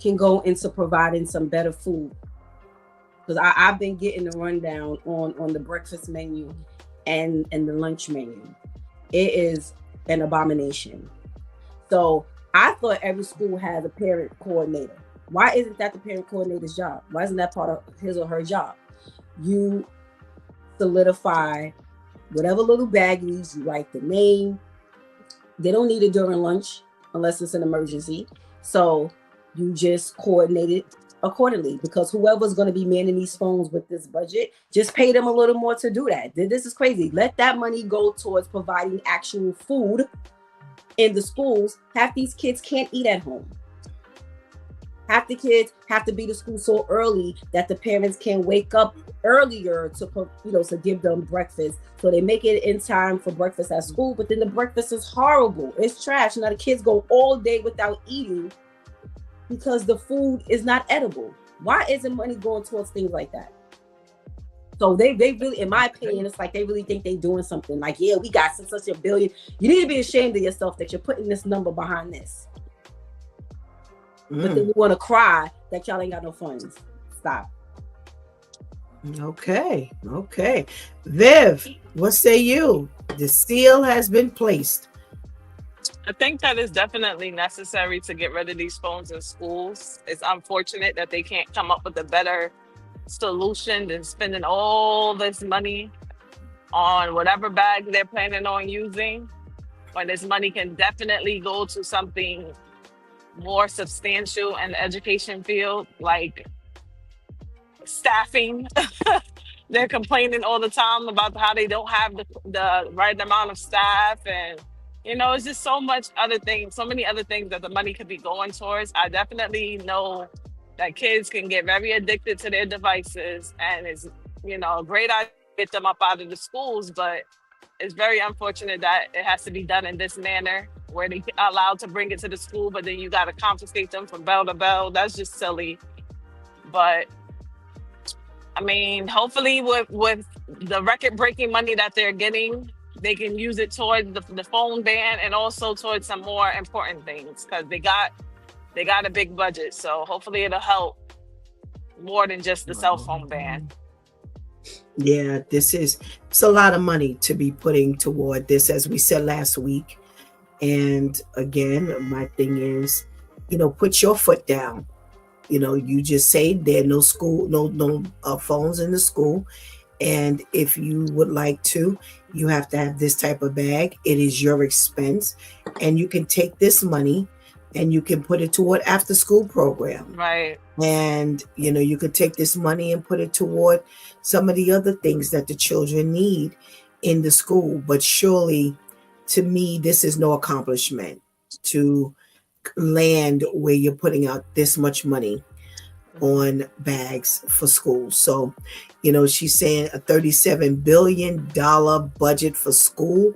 can go into providing some better food. Because I've been getting the rundown on the breakfast menu and the lunch menu. It is an abomination. So I thought every school has a parent coordinator. Why isn't that the parent coordinator's job? Why isn't that part of his or her job? You solidify whatever little baggies, you write the name. They don't need it during lunch unless it's an emergency. So you just coordinate it accordingly, because whoever's going to be manning these phones with this budget, just pay them a little more to do that. This is crazy. Let that money go towards providing actual food in the schools. Half these kids can't eat at home. Half the kids have to be to school so early that the parents can wake up earlier to give them breakfast. So they make it in time for breakfast at school, but then the breakfast is horrible. It's trash. Now the kids go all day without eating because the food is not edible. Why isn't money going towards things like that? So they really, in my opinion, it's like they really think they're doing something. Like, yeah, we got such a billion. You need to be ashamed of yourself that you're putting this number behind this. But then you want to cry that y'all ain't got no funds. Stop. Okay. Viv, what say you? The seal has been placed. I think that is definitely necessary to get rid of these phones in schools. It's unfortunate that they can't come up with a better solution than spending all this money on whatever bag they're planning on using, when this money can definitely go to something more substantial in the education field, like staffing. They're complaining all the time about how they don't have the right amount of staff, and it's just so many other things that the money could be going towards. I definitely know that kids can get very addicted to their devices, and it's a great idea to get them up out of the schools, but it's very unfortunate that it has to be done in this manner, where they are allowed to bring it to the school, but then you got to confiscate them from bell to bell. That's just silly. But I mean, hopefully with the record-breaking money that they're getting, they can use it towards the phone ban and also towards some more important things, because they got a big budget. So hopefully it'll help more than just the cell phone ban. Yeah, it's a lot of money to be putting toward this, as we said last week. And again, my thing is, put your foot down. You just say there are no school, no phones in the school. And if you would like to, you have to have this type of bag. It is your expense. And you can take this money and you can put it toward after school program. Right. And, you could take this money and put it toward some of the other things that the children need in the school. But surely, to me, this is no accomplishment to land where you're putting out this much money on bags for schools. So, she's saying a $37 billion budget for school.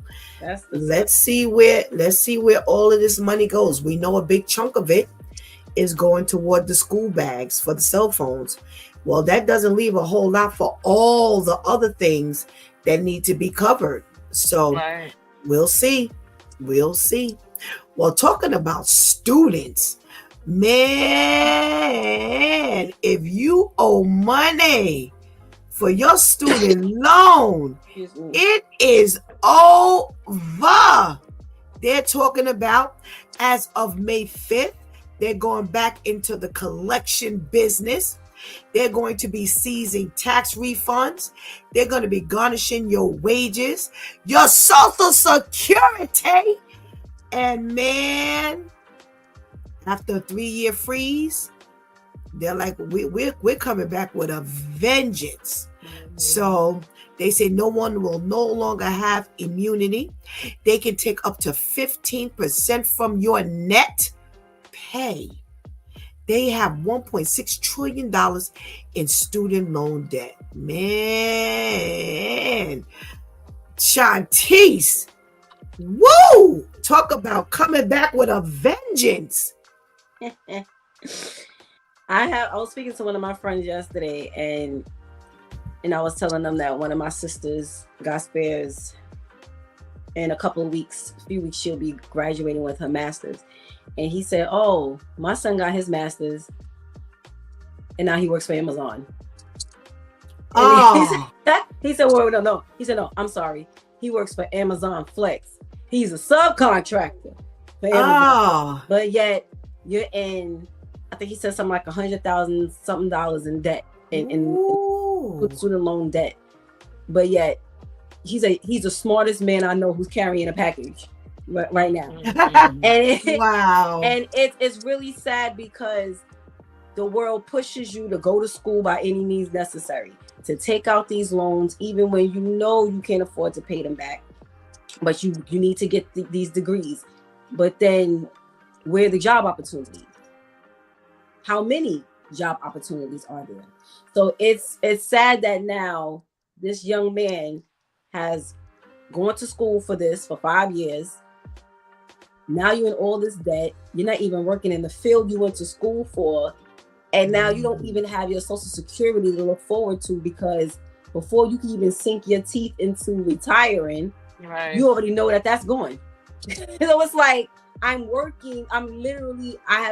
Let's see where all of this money goes. We know a big chunk of it is going toward the school bags for the cell phones. Well, that doesn't leave a whole lot for all the other things that need to be covered. So right. We'll see. Well, talking about students, man, if you owe money for your student loan, it is over. They're talking about, as of May 5th, they're going back into the collection business. They're going to be seizing tax refunds. They're going to be garnishing your wages, your Social Security. And man, after a 3-year freeze, they're like, we're coming back with a vengeance. So they say no one will no longer have immunity. They can take up to 15% from your net pay. They have $1.6 trillion in student loan debt. Man, Shantice, woo! Talk about coming back with a vengeance. I was speaking to one of my friends yesterday, and I was telling them that one of my sisters got spares in a few weeks she'll be graduating with her master's. And he said, oh, my son got his master's and now he works for Amazon. Oh. He said, well, no. He said, no, I'm sorry. He works for Amazon Flex. He's a subcontractor for Amazon. Oh. But yet you're in, I think he said something like $100,000 something in debt in student loan debt. But yet he's the smartest man I know who's carrying a package right now. Wow. And it's really sad because the world pushes you to go to school by any means necessary, to take out these loans, even when you know you can't afford to pay them back. But you need to get these degrees. But then where are the job opportunities? How many job opportunities are there? So it's sad that now this young man has gone to school for 5 years. Now you're in all this debt. You're not even working in the field you went to school for. And now you don't even have your Social Security to look forward to, because before you can even sink your teeth into retiring, right, you already know that's going. So it's like, I have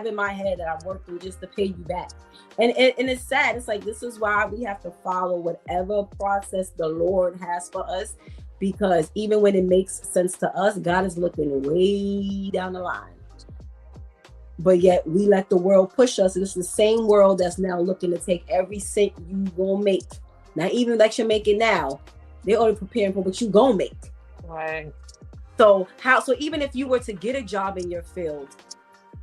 in my head that I'm working just to pay you back. And it's sad. It's like, this is why we have to follow whatever process the Lord has for us, because even when it makes sense to us, God is looking way down the line. But yet we let the world push us. And it's the same world that's now looking to take every cent you gonna make. Not even that you're making now. They're already preparing for what you gonna make. Right. So even if you were to get a job in your field,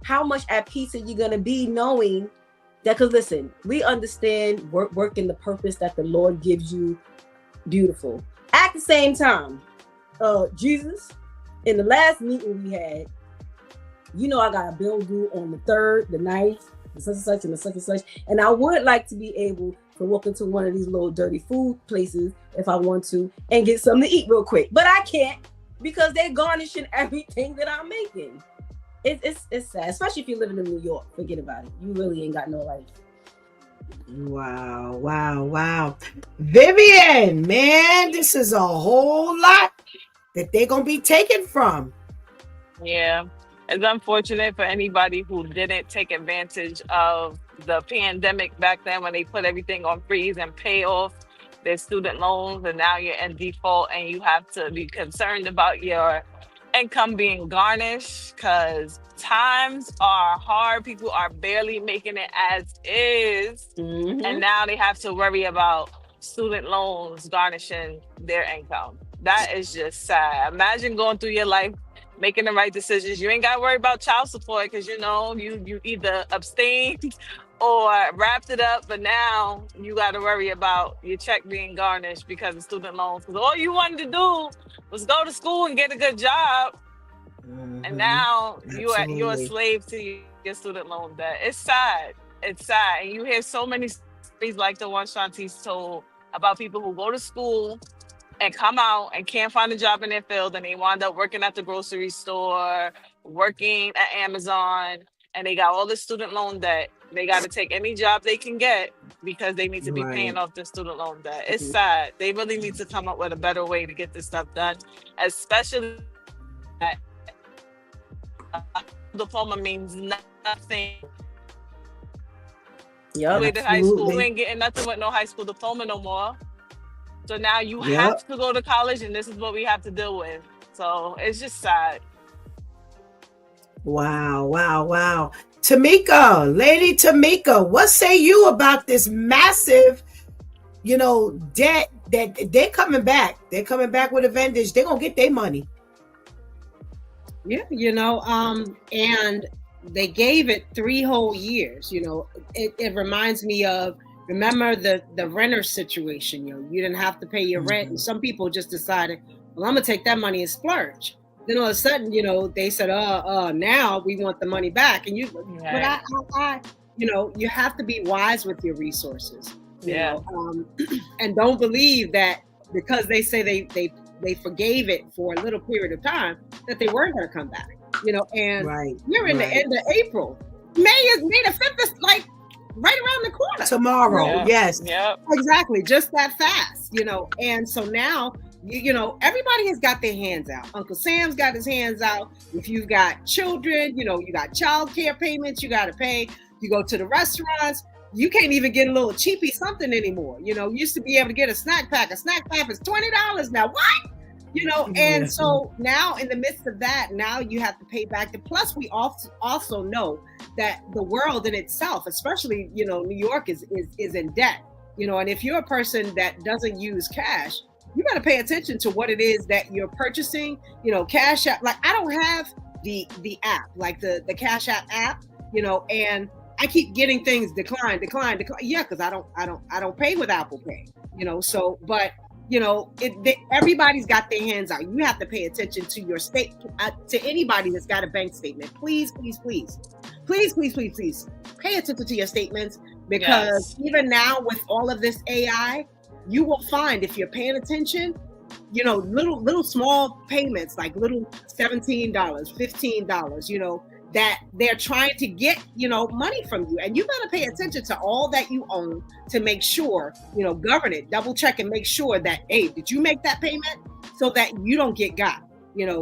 how much at peace are you gonna be knowing that? Because listen, we understand work in the purpose that the Lord gives you. Beautiful. At the same time, Jesus, in the last meeting we had, I got a bill due on the 3rd, the 9th, the such and such, and the such and such. And I would like to be able to walk into one of these little dirty food places if I want to and get something to eat real quick. But I can't, because they're garnishing everything that I'm making. It's sad, especially if you're living in New York. Forget about it. You really ain't got no life. Wow. Vivian, man, this is a whole lot that they're going to be taken from. Yeah. It's unfortunate for anybody who didn't take advantage of the pandemic back then, when they put everything on freeze and pay off their student loans, and now you're in default and you have to be concerned about your income being garnished, because times are hard. People are barely making it as is. Mm-hmm. And now they have to worry about student loans garnishing their income. That is just sad. Imagine going through your life making the right decisions. You ain't got to worry about child support, because you either abstained or wrapped it up, but now you got to worry about your check being garnished because of student loans. Because all you wanted to do was go to school and get a good job, and now you're a slave to your student loan debt. It's sad. It's sad, and you hear so many stories like the one Shantice told about people who go to school and come out and can't find a job in their field, and they wind up working at the grocery store, working at Amazon, and they got all the student loan debt. They got to take any job they can get because they need to be paying off their student loan debt. It's sad. They really need to come up with a better way to get this stuff done, especially that diploma means nothing. Yeah, high school, you ain't getting nothing with no high school diploma no more. So now you have to go to college, and this is what we have to deal with. So it's just sad. Wow. Tamika, Lady Tamika, what say you about this massive, debt that they're coming back? They're coming back with a vengeance. They're going to get their money. Yeah, and they gave it 3 whole years. It reminds me of, remember the renter situation. You didn't have to pay your rent, and some people just decided, well, I'm gonna take that money and splurge. Then all of a sudden, they said, now we want the money back. And but you have to be wise with your resources. And don't believe that because they say they forgave it for a little period of time that they weren't going to come back. And we're in the end of April. May the 5th is like right around the corner. Tomorrow, yes. Yep. Exactly, just that fast. And so now, everybody has got their hands out. Uncle Sam's got his hands out. If you've got children, you got child care payments you got to pay. You go to the restaurants, you can't even get a little cheapy something anymore. You used to be able to get a snack pack. A snack pack is $20 now. What? And so now in the midst of that, now you have to pay back. Plus, we also know that the world in itself, especially, New York is in debt. And if you're a person that doesn't use cash, you got to pay attention to what it is that you're purchasing. Cash App. Like, I don't have the app, like the Cash App, and I keep getting things decline. Yeah, because I don't pay with Apple Pay. So, but everybody's got their hands out. You have to pay attention to your state, to anybody that's got a bank statement. Please pay attention to your statements, because even now with all of this AI, you will find, if you're paying attention, little small payments, like little $17, $15, that they're trying to get, money from you. And you better pay attention to all that you own to make sure, govern it, double check and make sure that, hey, did you make that payment, so that you don't get got.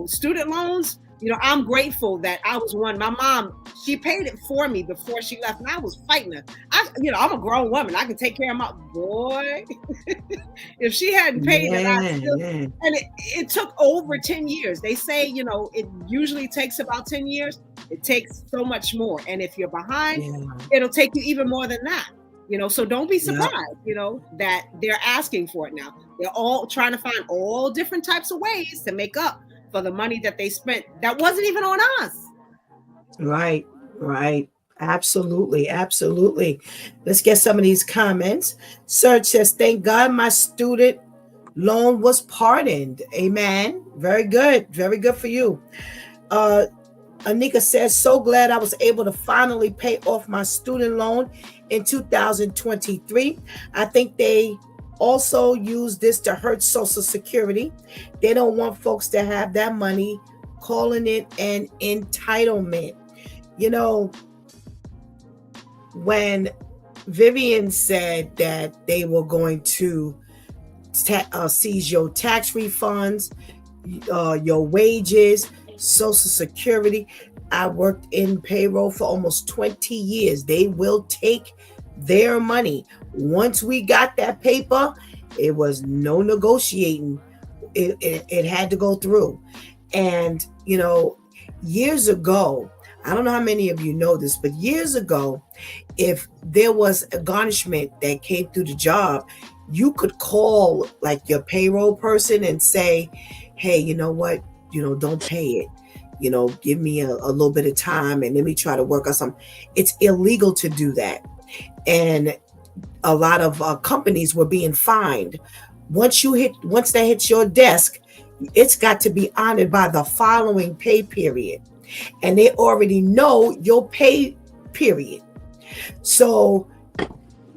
Student loans, I'm grateful that I was one. My mom, she paid it for me before she left, and I was fighting her. I'm a grown woman. I can take care of my boy. If she hadn't paid it, and it took over 10 years. They say, it usually takes about 10 years. It takes so much more. And if you're behind, it'll take you even more than that. So don't be surprised, that they're asking for it now. They're all trying to find all different types of ways to make up for the money that they spent that wasn't even on us. Right. Absolutely. Let's get some of these comments. Serge says, thank God my student loan was pardoned. Amen. Very good for you. Anika says, so glad I was able to finally pay off my student loan in 2023. I think they also use this to hurt Social Security. They don't want folks to have that money, calling it an entitlement. When Vivian said that they were going to seize your tax refunds, your wages, Social Security, I worked in payroll for almost 20 years. They will take their money. Once we got that paper, it was no negotiating. It had to go through. And, years ago, I don't know how many of you know this, but years ago, if there was a garnishment that came through the job, you could call like your payroll person and say, hey, you know what? Don't pay it. Give me a little bit of time and let me try to work on something. It's illegal to do that. And a lot of companies were being fined. Once that hits your desk, it's got to be honored by the following pay period. And they already know your pay period. So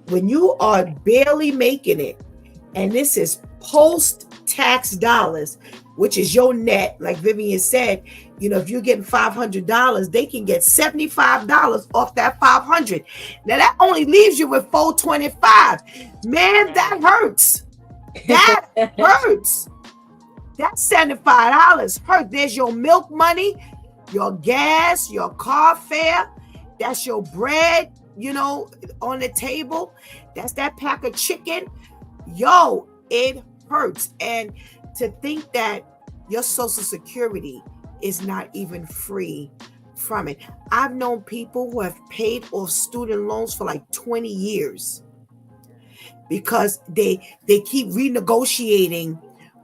when you are barely making it, and this is post-tax dollars, which is your net, like Vivian said, if you're getting $500, they can get $75 off that $500. Now that only leaves you with $425. Man, that hurts. That hurts. That $75 hurts. There's your milk money, your gas, your car fare. That's your bread, on the table. That's that pack of chicken. Yo, it hurts. And to think that your Social Security is not even free from it. I've known people who have paid off student loans for like 20 years because they keep renegotiating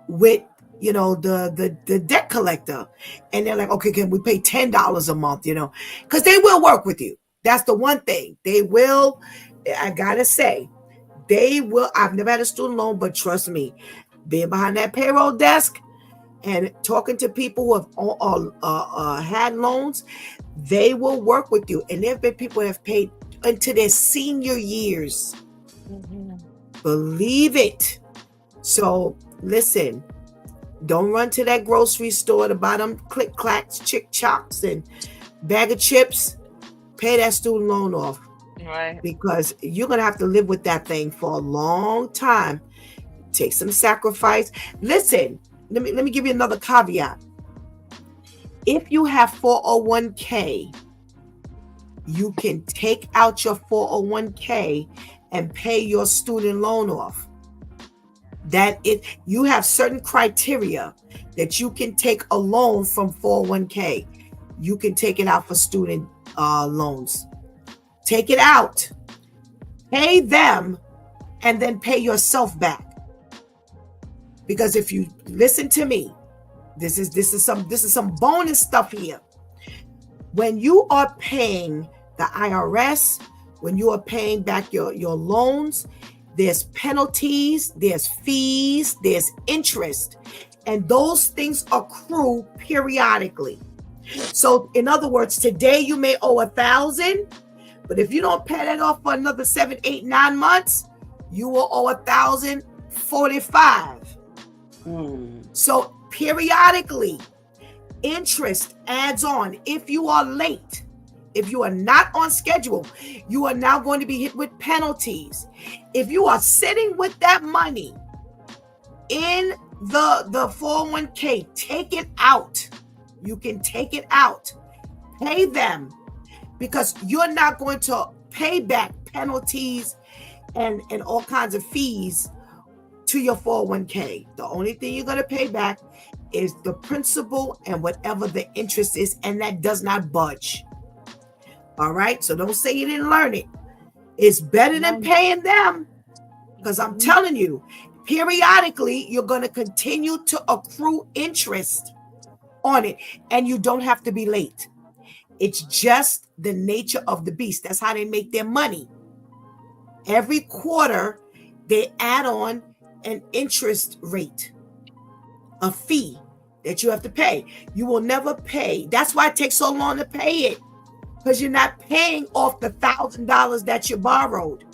with you know, the debt collector, and they're like, okay, can we pay $10 a month, you know, because they will work with you. That's the one thing they will. I gotta say, they will. I've never had a student loan, but trust me, being behind that payroll desk and talking to people who have had loans, they will work with you. And there have been people who have paid into their senior years. Mm-hmm. Believe it. So listen, don't run to that grocery store to buy them click clacks, chick chocks, and bag of chips. Pay that student loan off. Right. Because you're gonna have to live with that thing for a long time. Take some sacrifice. Listen, let me give you another caveat. If you have 401k, you can take out your 401k and pay your student loan off. You have certain criteria that you can take a loan from 401k. You can take it out for student loans. Take it out, pay them, and then pay yourself back. Because if you listen to me, this is some bonus stuff here. When you are paying the IRS, when you are paying back your loans, there's penalties, there's fees, there's interest, and those things accrue periodically. So in other words, today you may owe $1,000, but if you don't pay that off for another 7, 8, 9 months, you will owe $1,045. So periodically, interest adds on. If you are late, if you are not on schedule, you are now going to be hit with penalties. If you are sitting with that money in the 401k, take it out. You can take it out. Pay them, because you're not going to pay back penalties and all kinds of fees to your 401k. The only thing you're going to pay back is the principal and whatever the interest is, and that does not budge. All right? So don't say you didn't learn it. It's better than paying them, because I'm telling you, periodically, you're going to continue to accrue interest on it, and you don't have to be late. It's just the nature of the beast. That's how they make their money. Every quarter, they add on an interest rate, a fee that you have to pay. You will never pay. That's why it takes so long to pay it, because you're not paying off the $1,000 that you borrowed.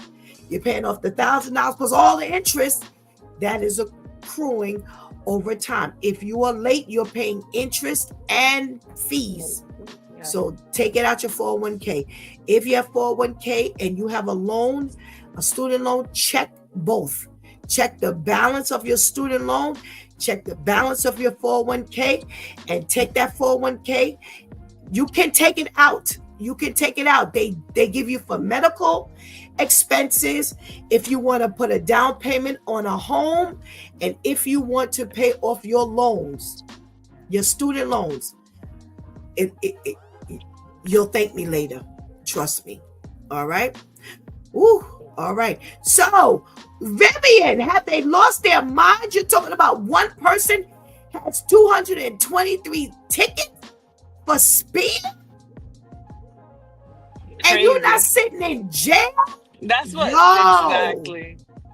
You're paying off the $1,000 plus all the interest that is accruing over time. If you are late, you're paying interest and fees. So take it out your 401k. If you have 401k and you have a loan, a student loan, check both. Check the balance of your student loan, check the balance of your 401k, and take that 401k. You can take it out. You can take it out. They give you for medical expenses, if you want to put a down payment on a home, and if you want to pay off your loans, your student loans. You'll thank me later. Trust me. All right. Ooh. All right. So, Vivian, have they lost their mind? You're talking about one person has 223 tickets for speed, and you're not sitting in jail? That's what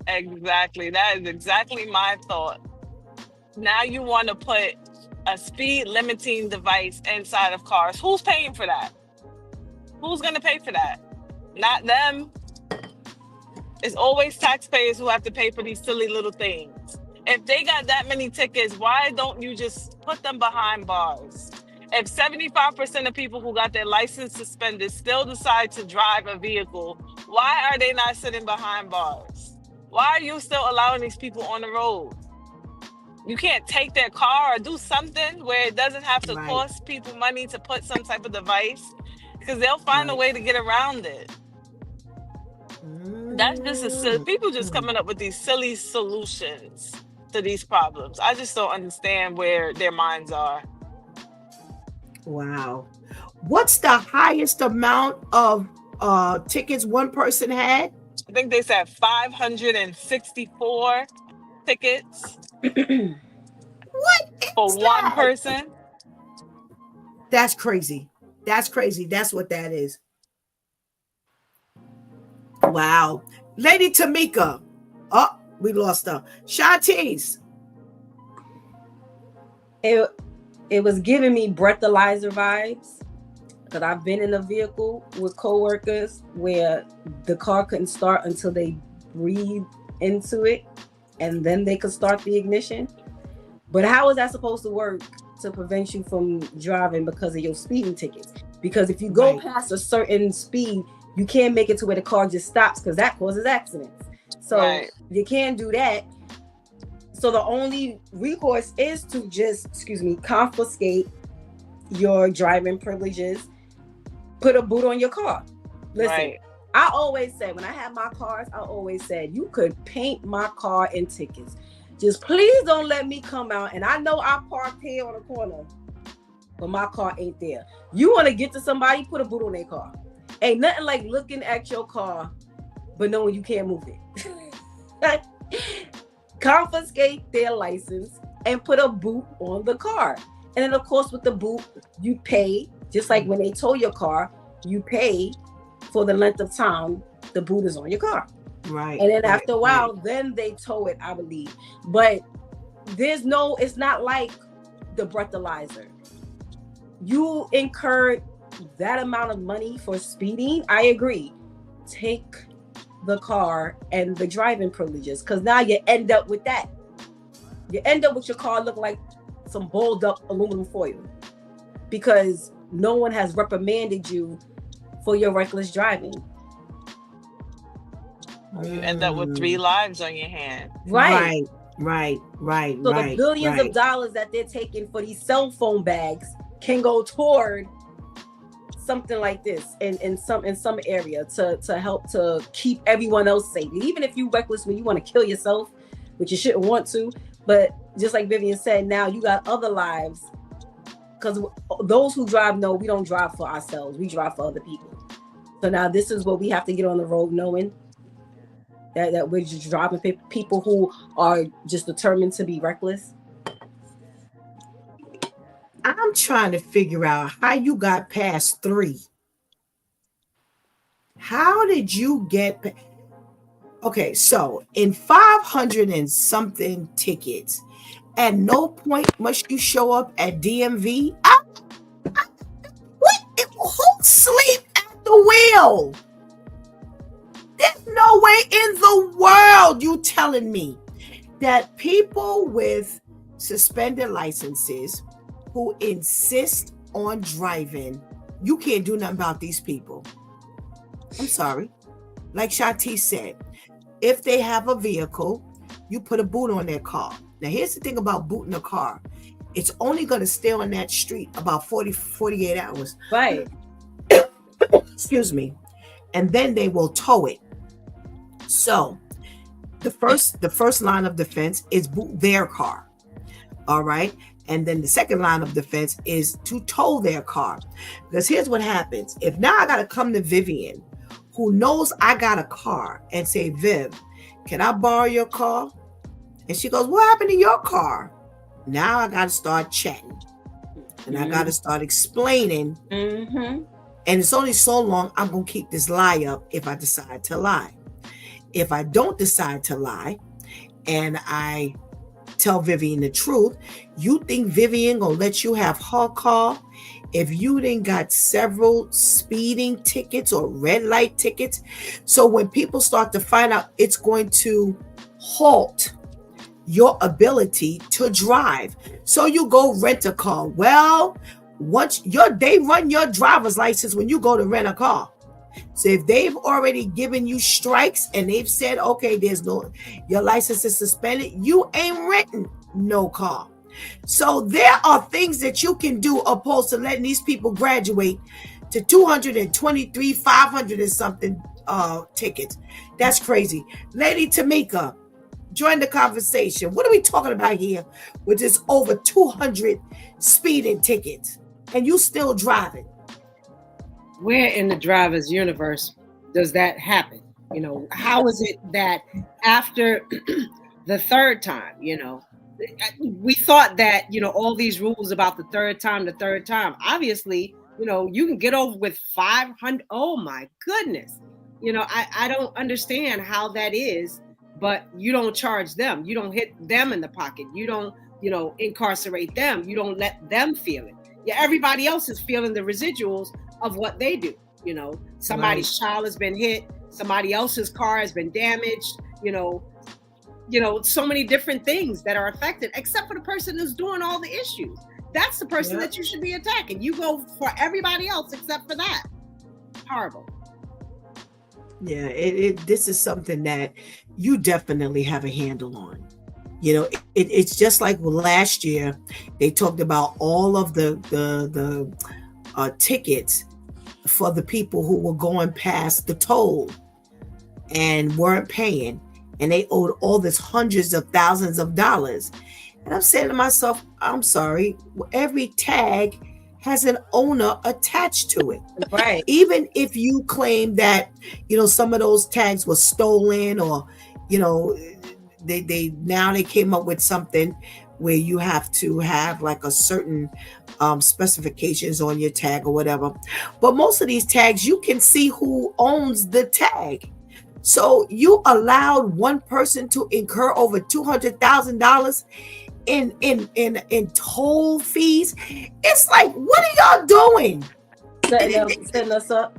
exactly. That is exactly my thought. Now you want to put a speed limiting device inside of cars. Who's paying for that? Who's going to pay for that? Not them. It's always taxpayers who have to pay for these silly little things. If they got that many tickets, why don't you just put them behind bars? If 75% of people who got their license suspended still decide to drive a vehicle, why are they not sitting behind bars? Why are you still allowing these people on the road? You can't take their car or do something where it doesn't have to cost people money to put some type of device, because they'll find a way to get around it. That's just people just coming up with these silly solutions to these problems. I just don't understand where their minds are. Wow. What's the highest amount of tickets one person had? I think they said 564 tickets. What? for one person. That's crazy. That's crazy. That's what that is. Wow. Lady Tamika. Oh, we lost her. Shantice. It was giving me breathalyzer vibes, because I've been in a vehicle with coworkers where the car couldn't start until they breathed into it, and then they could start the ignition. But how is that supposed to work to prevent you from driving because of your speeding tickets? Because if you go past a certain speed, you can't make it to where the car just stops, because that causes accidents. So you can't do that. So the only recourse is to just, confiscate your driving privileges, put a boot on your car. Listen, I always said, when I had my cars, I always said, you could paint my car in tickets. Just please don't let me come out. And I know I parked here on the corner, but my car ain't there. You want to get to somebody, put a boot on their car. Ain't nothing like looking at your car, but knowing you can't move it. Confiscate their license and put a boot on the car. And then, of course, with the boot, you pay, just like when they tow your car, you pay for the length of time the boot is on your car. Right. And then after a while, then they tow it, I believe. But it's not like the breathalyzer. You incurred that amount of money for speeding. I agree. Take the car and the driving privileges, because now you end up with that. You end up with your car looking like some balled up aluminum foil, because no one has reprimanded you for your reckless driving. You end up with 3 lives on your hand. Right. So the billions of dollars that they're taking for these cell phone bags can go toward something like this in some area to help to keep everyone else safe. Even if you reckless when you want to kill yourself, which you shouldn't want to, but just like Vivian said, now you got other lives, because those who drive know we don't drive for ourselves, we drive for other people. So now this is what we have to get on the road knowing that we're just driving people who are just determined to be reckless. I'm trying to figure out how you got past 3. How did you get? Okay, so in 500 and something tickets, at no point must you show up at DMV. Who sleep at the wheel? There's no way in the world you telling me that people with suspended licenses who insist on driving, you can't do nothing about these people. I'm sorry. Like Shanti said, if they have a vehicle, you put a boot on their car. Now, here's the thing about booting a car. It's only going to stay on that street about 48 hours. Right. Excuse me. And then they will tow it. So the first line of defense is boot their car. All right. And then the second line of defense is to tow their car. Because here's what happens. If now I got to come to Vivian, who knows I got a car, and say, Viv, can I borrow your car? And she goes, what happened to your car? Now I got to start chatting. And I got to start explaining. And it's only so long I'm going to keep this lie up if I decide to lie. If I don't decide to lie and I tell Vivian the truth, you think Vivian gonna let you have her car if you didn't got several speeding tickets or red light tickets? So when people start to find out, it's going to halt your ability to drive. So you go rent a car. Well, they run your driver's license when you go to rent a car. So if they've already given you strikes and they've said, okay, your license is suspended, you ain't renting no car. So there are things that you can do opposed to letting these people graduate to 223, 500 and something tickets. That's crazy. Lady Tamika, join the conversation. What are we talking about here with this over 200 speeding tickets and you still driving? Where in the driver's universe does that happen? How is it that after the third time, we thought that, all these rules about the third time, obviously, you can get over with 500. Oh my goodness. I don't understand how that is, but you don't charge them. You don't hit them in the pocket. You don't, incarcerate them. You don't let them feel it. Yeah, everybody else is feeling the residuals of what they do. Somebody's child has been hit, somebody else's car has been damaged, so many different things that are affected, except for the person who's doing all the issues. That's the person that you should be attacking. You go for everybody else except for that. Horrible. Yeah, this is something that you definitely have a handle on. It's just like last year, they talked about all of the tickets for the people who were going past the toll and weren't paying, and they owed all this hundreds of thousands of dollars. And I'm saying to myself, I'm sorry, every tag has an owner attached to it. Right. Even if you claim that, some of those tags were stolen, or, they came up with something where you have to have like a certain specifications on your tag or whatever. But most of these tags, you can see who owns the tag. So you allowed one person to incur over $200,000 in toll fees. It's like, what are y'all doing? Setting us up.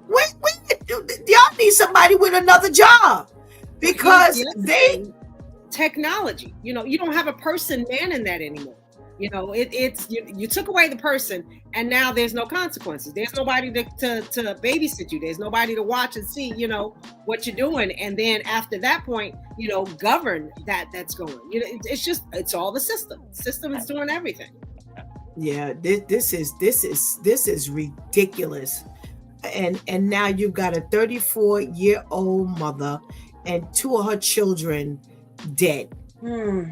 Y'all need somebody with another job, because technology, you don't have a person manning that anymore. You took away the person, and now there's no consequences. There's nobody to babysit you. There's nobody to watch and see, what you're doing. And then after that point, govern that's going. It's all the system. System is doing everything. Yeah, this is ridiculous. And now you've got a 34-year-old mother and two of her children dead.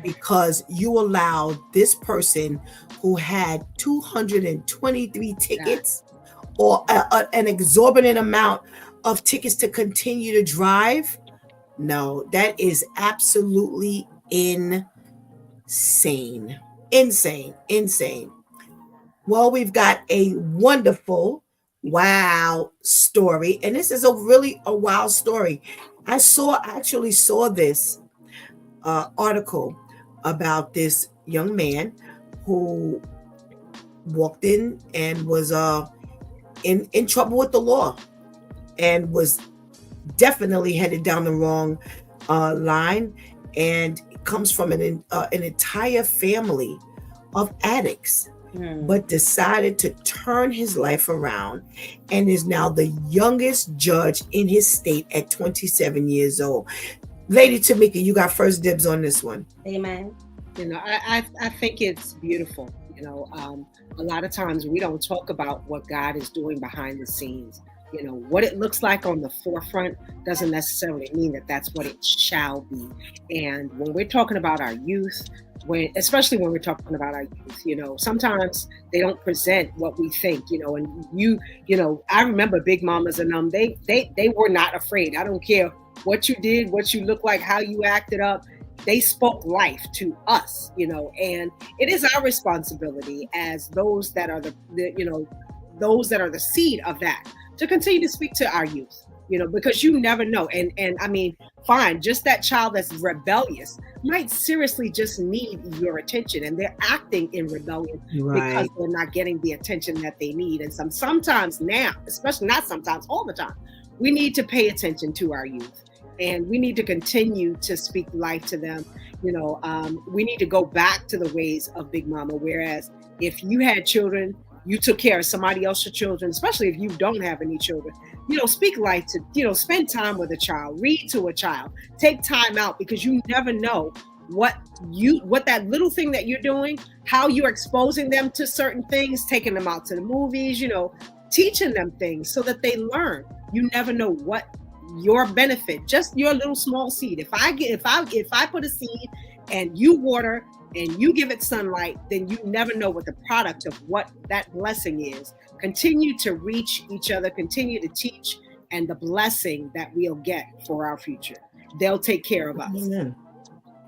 Because you allowed this person who had 223 tickets or an exorbitant amount of tickets to continue to drive. No, that is absolutely insane. Well, we've got a wonderful wow story, and this is a wow story. I actually saw this article about this young man who walked in and was in trouble with the law, and was definitely headed down the wrong line, and comes from an entire family of addicts, but decided to turn his life around, and is now the youngest judge in his state at 27 years old. Lady Tamika, you got first dibs on this one. Amen. I think it's beautiful. A lot of times we don't talk about what God is doing behind the scenes. What it looks like on the forefront doesn't necessarily mean that that's what it shall be. And when we're talking about our youth, especially when we're talking about our youth, sometimes they don't present what we think, and I remember Big Mamas and them, they were not afraid. I don't care what you did, what you look like, how you acted up. They spoke life to us, and it is our responsibility as those that are those that are the seed of that, to continue to speak to our youth, because you never know. And I mean, fine, just that child that's rebellious might seriously just need your attention, and they're acting in rebellion because they're not getting the attention that they need. And sometimes now, especially not sometimes, all the time, we need to pay attention to our youth. And we need to continue to speak life to them. We need to go back to the ways of Big Mama. Whereas if you had children, you took care of somebody else's children, especially if you don't have any children, speak life to, spend time with a child, read to a child, take time out, because you never know what that little thing that you're doing, how you're exposing them to certain things, taking them out to the movies, teaching them things so that they learn. You never know what your benefit, just your little small seed. If I put a seed and you water and you give it sunlight, then you never know what the product of what that blessing is. Continue to reach each other, continue to teach, and the blessing that we'll get for our future. They'll take care of us.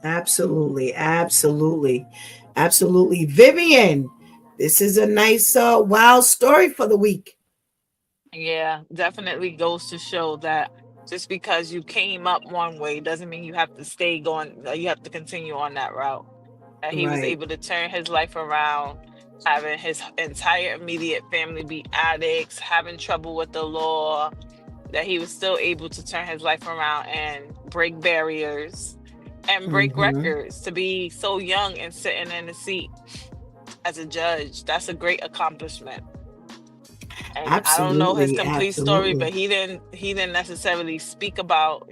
Absolutely. Vivian, this is a nice, wild story for the week. Yeah, definitely goes to show that just because you came up one way doesn't mean you have to stay going, you have to continue on that route. That he was Right. able to turn his life around, having his entire immediate family be addicts, having trouble with the law, that he was still able to turn his life around and break barriers and break Mm-hmm. records to be so young and sitting in the seat as a judge. That's a great accomplishment. And I don't know his Absolutely. complete story, but Absolutely. he didn't necessarily speak about,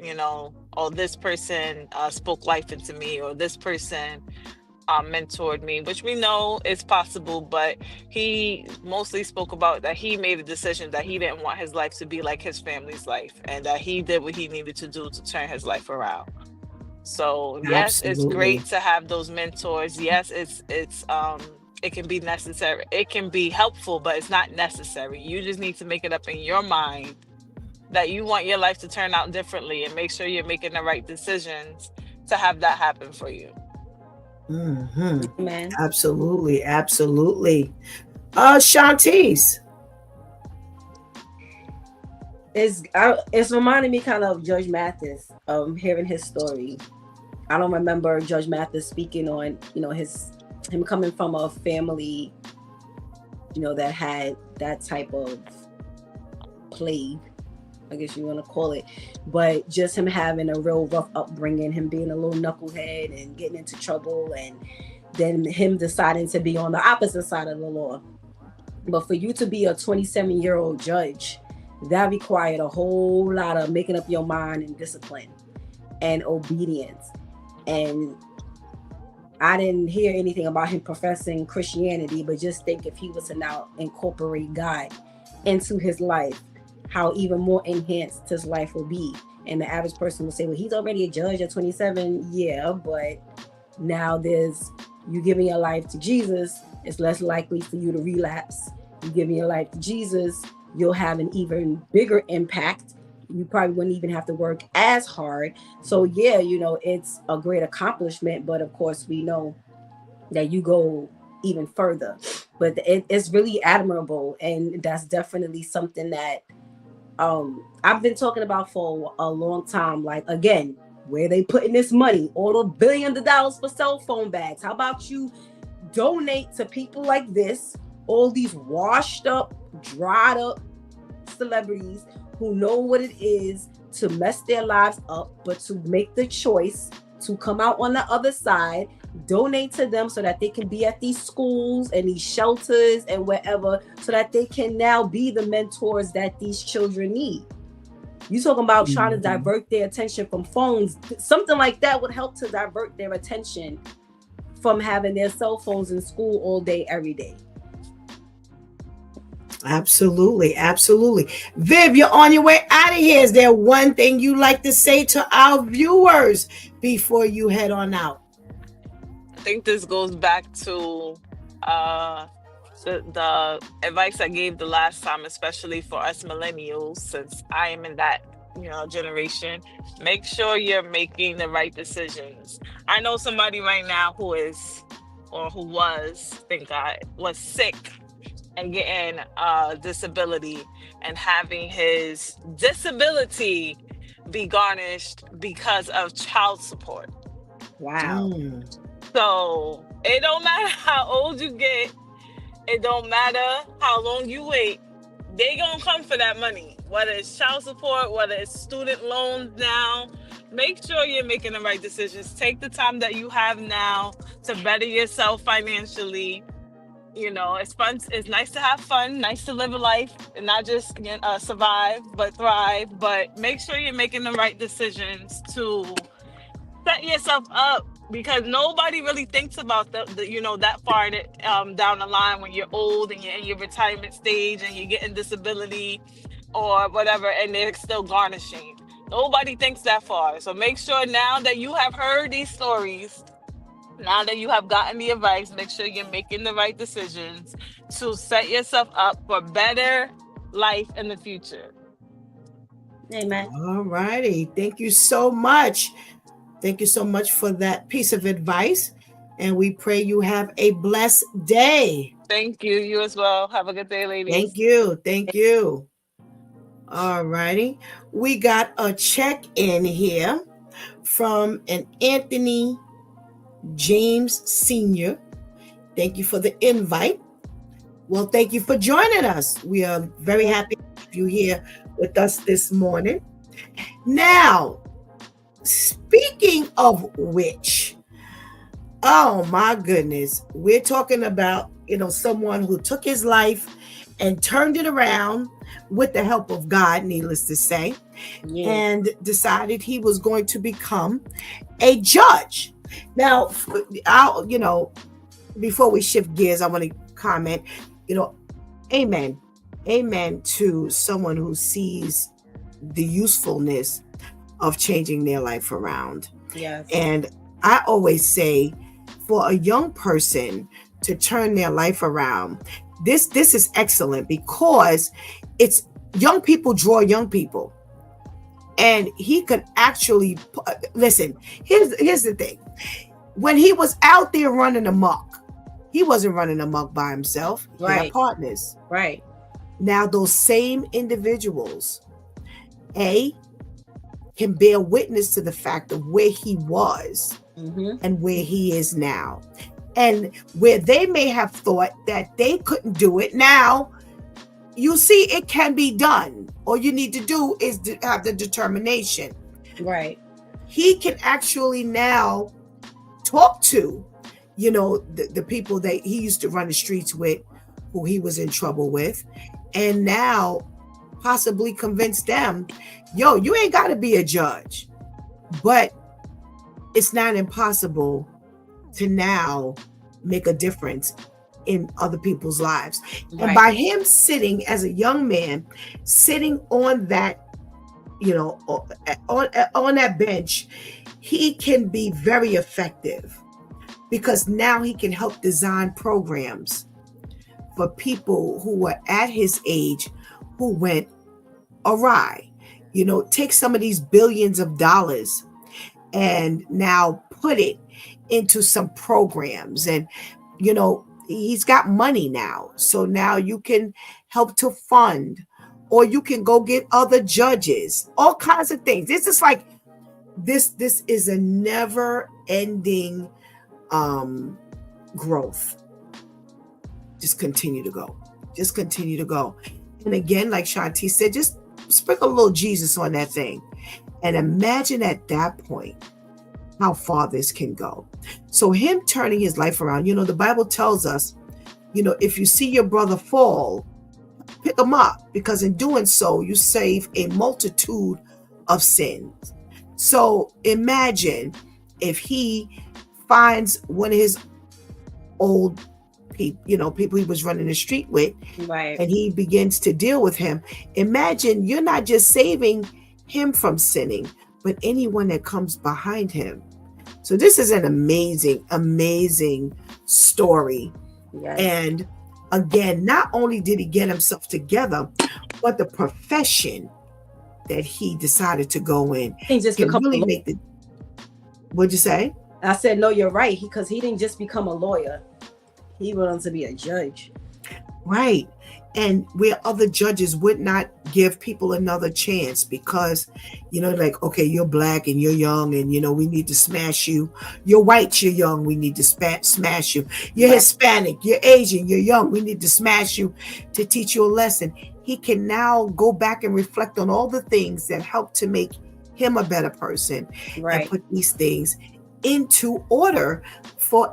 oh, this person spoke life into me, or this person mentored me, which we know is possible, but he mostly spoke about that he made a decision that he didn't want his life to be like his family's life, and that he did what he needed to do to turn his life around. So yes, it's Absolutely. great to have those mentors. Yes, it can be necessary. It can be helpful, but it's not necessary. You just need to make it up in your mind that you want your life to turn out differently, and make sure you're making the right decisions to have that happen for you. Mm-hmm. Man. Absolutely. Shantice. It's reminding me kind of Judge Mathis, hearing his story. I don't remember Judge Mathis speaking on, him coming from a family, that had that type of plague, I guess you want to call it, but just him having a real rough upbringing, him being a little knucklehead and getting into trouble, and then him deciding to be on the opposite side of the law. But for you to be a 27-year-old judge, that required a whole lot of making up your mind and discipline and obedience. And I didn't hear anything about him professing Christianity, but just think if he was to now incorporate God into his life, how even more enhanced his life will be. And the average person will say, well, he's already a judge at 27. Yeah, but now there's you giving your life to Jesus, it's less likely for you to relapse. You giving your life to Jesus, you'll have an even bigger impact. You probably wouldn't even have to work as hard. So yeah, it's a great accomplishment, but of course we know that you go even further. But it's really admirable, and that's definitely something that I've been talking about for a long time. Like, again, where they putting this money, all the billions of dollars for cell phone bags. How about you donate to people like this, all these washed up, dried up celebrities who know what it is to mess their lives up, but to make the choice to come out on the other side. Donate to them so that they can be at these schools and these shelters and wherever, so that they can now be the mentors that these children need. You talking about trying to divert their attention from phones. Something like that would help to divert their attention from having their cell phones in school all day, every day. Absolutely. Viv, you're on your way out of here. Is there one thing you like to say to our viewers before you head on out? I think this goes back to the advice I gave the last time, especially for us millennials, since I am in that generation. Make sure you're making the right decisions. I know somebody right now who was, thank God, was sick and getting disability, and having his disability be garnished because of child support. Wow. So it don't matter how old you get, it don't matter how long you wait, they gonna come for that money, whether it's child support, whether it's student loans. Now make sure you're making the right decisions. Take the time that you have now to better yourself financially. It's fun. It's nice to have fun, nice to live a life and not just survive, but thrive. But make sure you're making the right decisions to set yourself up, because nobody really thinks about the that far down the line, when you're old and you're in your retirement stage and you're getting disability or whatever, and they're still garnishing. Nobody thinks that far. So make sure now that you have heard these stories, now that you have gotten the advice, make sure you're making the right decisions to set yourself up for better life in the future. Amen. All righty. Thank you so much. Thank you so much for that piece of advice. And we pray you have a blessed day. Thank you. You as well. Have a good day, ladies. Thank you. Thank you. All righty. We got a check in here from an Anthony James Sr. Thank you for the invite. Well, thank you for joining us. We are very happy to have you here with us this morning. Now, speaking of which, oh my goodness, we're talking about, someone who took his life and turned it around with the help of God, needless to say, and decided he was going to become a judge. Now, before we shift gears, I want to comment, amen. Amen to someone who sees the usefulness of changing their life around. Yes. And I always say, for a young person to turn their life around, this is excellent, because it's young people draw young people. And he could actually listen. Here's the thing. When he was out there running amok, he wasn't running amok by himself. He had partners. Right. Now, those same individuals, can bear witness to the fact of where he was and where he is now. And where they may have thought that they couldn't do it, now you see it can be done. All you need to do is have the determination. Right. He can actually now talk to, the people that he used to run the streets with, who he was in trouble with, and now possibly convince them, you ain't got to be a judge. But it's not impossible to now make a difference in other people's lives. Right. And by him sitting as a young man, sitting on that, on that bench, he can be very effective, because now he can help design programs for people who were at his age who went awry. Take some of these billions of dollars and now put it into some programs. And, he's got money now. So now you can help to fund, or you can go get other judges, all kinds of things. This is like, this is a never ending growth. Just continue to go. Just continue to go. And again, like Shanti said, just sprinkle a little Jesus on that thing. And imagine at that point how far this can go. So him turning his life around, the Bible tells us, if you see your brother fall, pick him up, because in doing so, you save a multitude of sins. So imagine if he finds one of his old people, people he was running the street with, right, and he begins to deal with him. Imagine you're not just saving him from sinning, but anyone that comes behind him. So this is an amazing, amazing story. Yes. And again, not only did he get himself together, but the profession that he decided to go in, he just can really make the. What'd you say? I said, no, you're right. Because he didn't just become a lawyer. He went on to be a judge. Right. And where other judges would not give people another chance, because, like, okay, you're black and you're young and, we need to smash you. You're white, you're young, we need to smash you. You're Hispanic, you're Asian, you're young, we need to smash you to teach you a lesson. He can now go back and reflect on all the things that helped to make him a better person, and put these things into order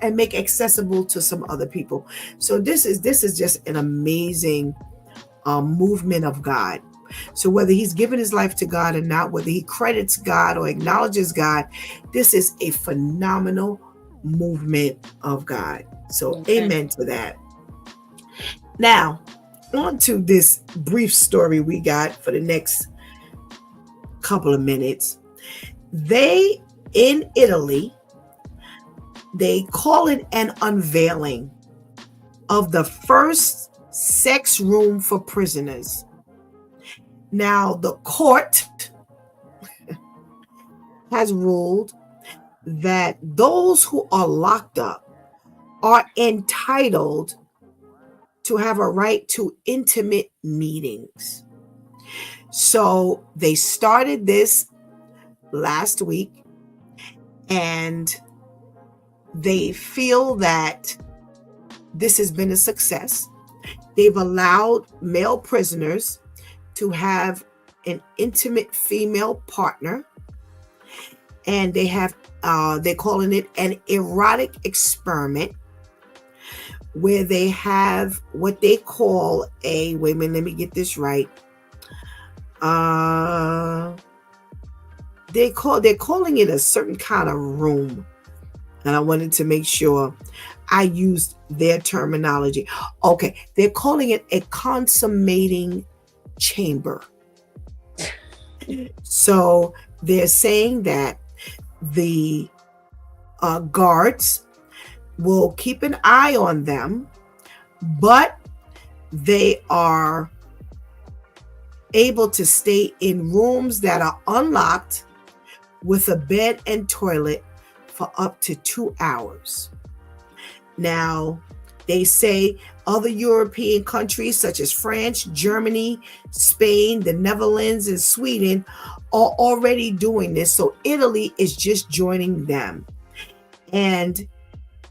and make accessible to some other people. So this is just an amazing movement of God. So whether he's given his life to God or not, whether he credits God or acknowledges God, this is a phenomenal movement of God. So amen to that. Now, on to this brief story we got for the next couple of minutes. In Italy, they call it an unveiling of the first sex room for prisoners. Now, the court has ruled that those who are locked up are entitled to have a right to intimate meetings. So they started this last week, and they feel that this has been a success. They've allowed male prisoners to have an intimate female partner, and they're calling it an erotic experiment, where they have what they call wait a minute, let me get this right. They're calling it a certain kind of room, and I wanted to make sure I used their terminology. Okay, they're calling it a consummating chamber. So they're saying that the guards will keep an eye on them, but they are able to stay in rooms that are unlocked with a bed and toilet for up to 2 hours. Now, they say other European countries such as France, Germany, Spain, the Netherlands, and Sweden are already doing this. So Italy is just joining them. And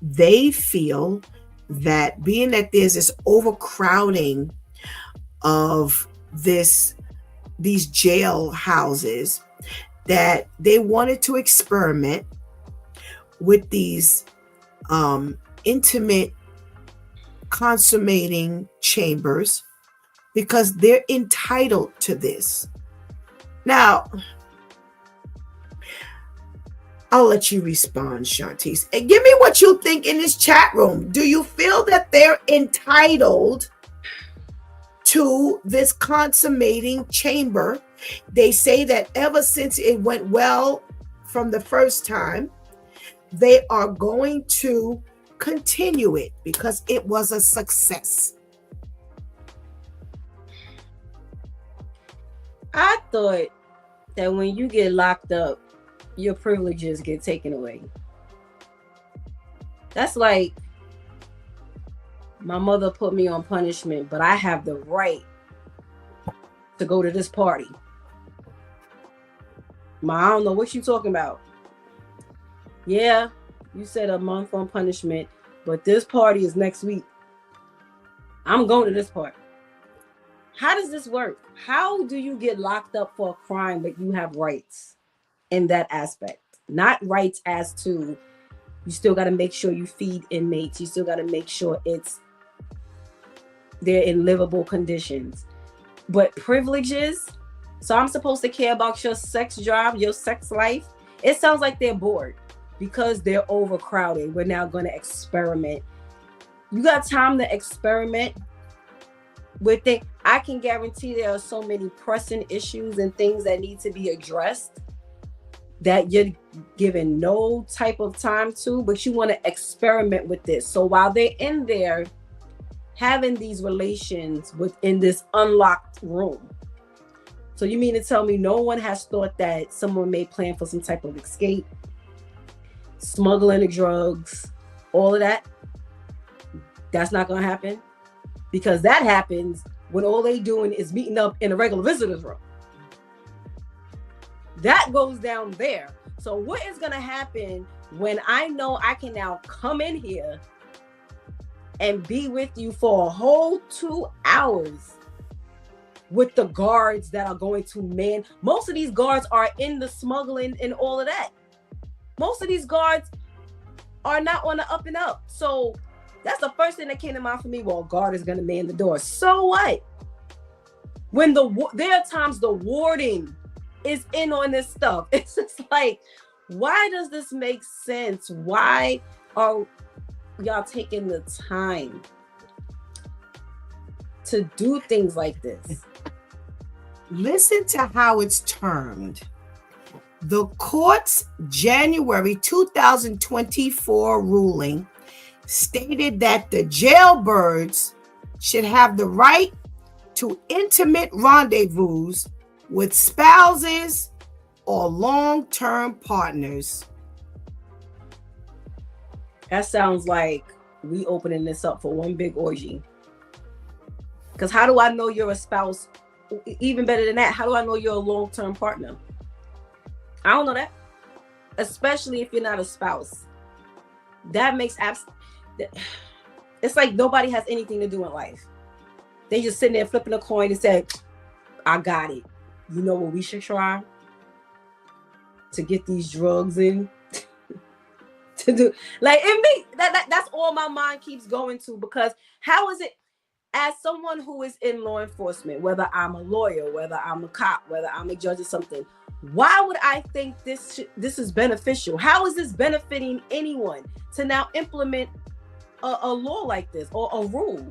they feel that being that there's this overcrowding of these jail houses, that they wanted to experiment with these intimate consummating chambers because they're entitled to this. Now, I'll let you respond, Shantice. And give me what you think in this chat room. Do you feel that they're entitled to this consummating chamber? They say that ever since it went well from the first time, they are going to continue it because it was a success. I thought that when you get locked up, your privileges get taken away. That's like my mother put me on punishment, but I have the right to go to this party. Ma, I don't know what you talking about. Yeah, you said a month on punishment, but this party is next week. I'm going to this party. How does this work? How do you get locked up for a crime, but you have rights in that aspect? Not rights as to you still got to make sure you feed inmates. You still got to make sure they're in livable conditions. But privileges, so I'm supposed to care about your sex drive, your sex life. It sounds like they're bored because they're overcrowded. We're now going to experiment. You got time to experiment with it. I can guarantee there are so many pressing issues and things that need to be addressed that you're given no type of time to, but you want to experiment with this. So while they're in there having these relations within this unlocked room, so you mean to tell me no one has thought that someone may plan for some type of escape, smuggling the drugs, all of that? That's not going to happen? Because that happens when all they doing is meeting up in a regular visitor's room. That goes down there. So what is going to happen when I know I can now come in here and be with you for a whole 2 hours with the guards that are going to man? Most of these guards are in the smuggling and all of that. Most of these guards are not on the up and up. So that's the first thing that came to mind for me. Well, a guard is going to man the door. So what? When there are times the warden is in on this stuff. It's just like, why does this make sense? Why are y'all taking the time to do things like this? Listen to how it's termed. The court's January 2024 ruling stated that the jailbirds should have the right to intimate rendezvous with spouses or long-term partners That sounds like we opening this up for one big orgy. Because how do I know you're a spouse? Even better than that, how do I know you're a long-term partner? I don't know that. Especially if you're not a spouse. That makes it's like nobody has anything to do in life. They just sitting there flipping a coin and say, I got it. You know what we should try? To get these drugs in. To do like it me that's all my mind keeps going to, because how is it, as someone who is in law enforcement, whether I'm a lawyer, whether I'm a cop, whether I'm a judge or something, why would I think this is beneficial? How is this benefiting anyone to now implement a law like this or a rule?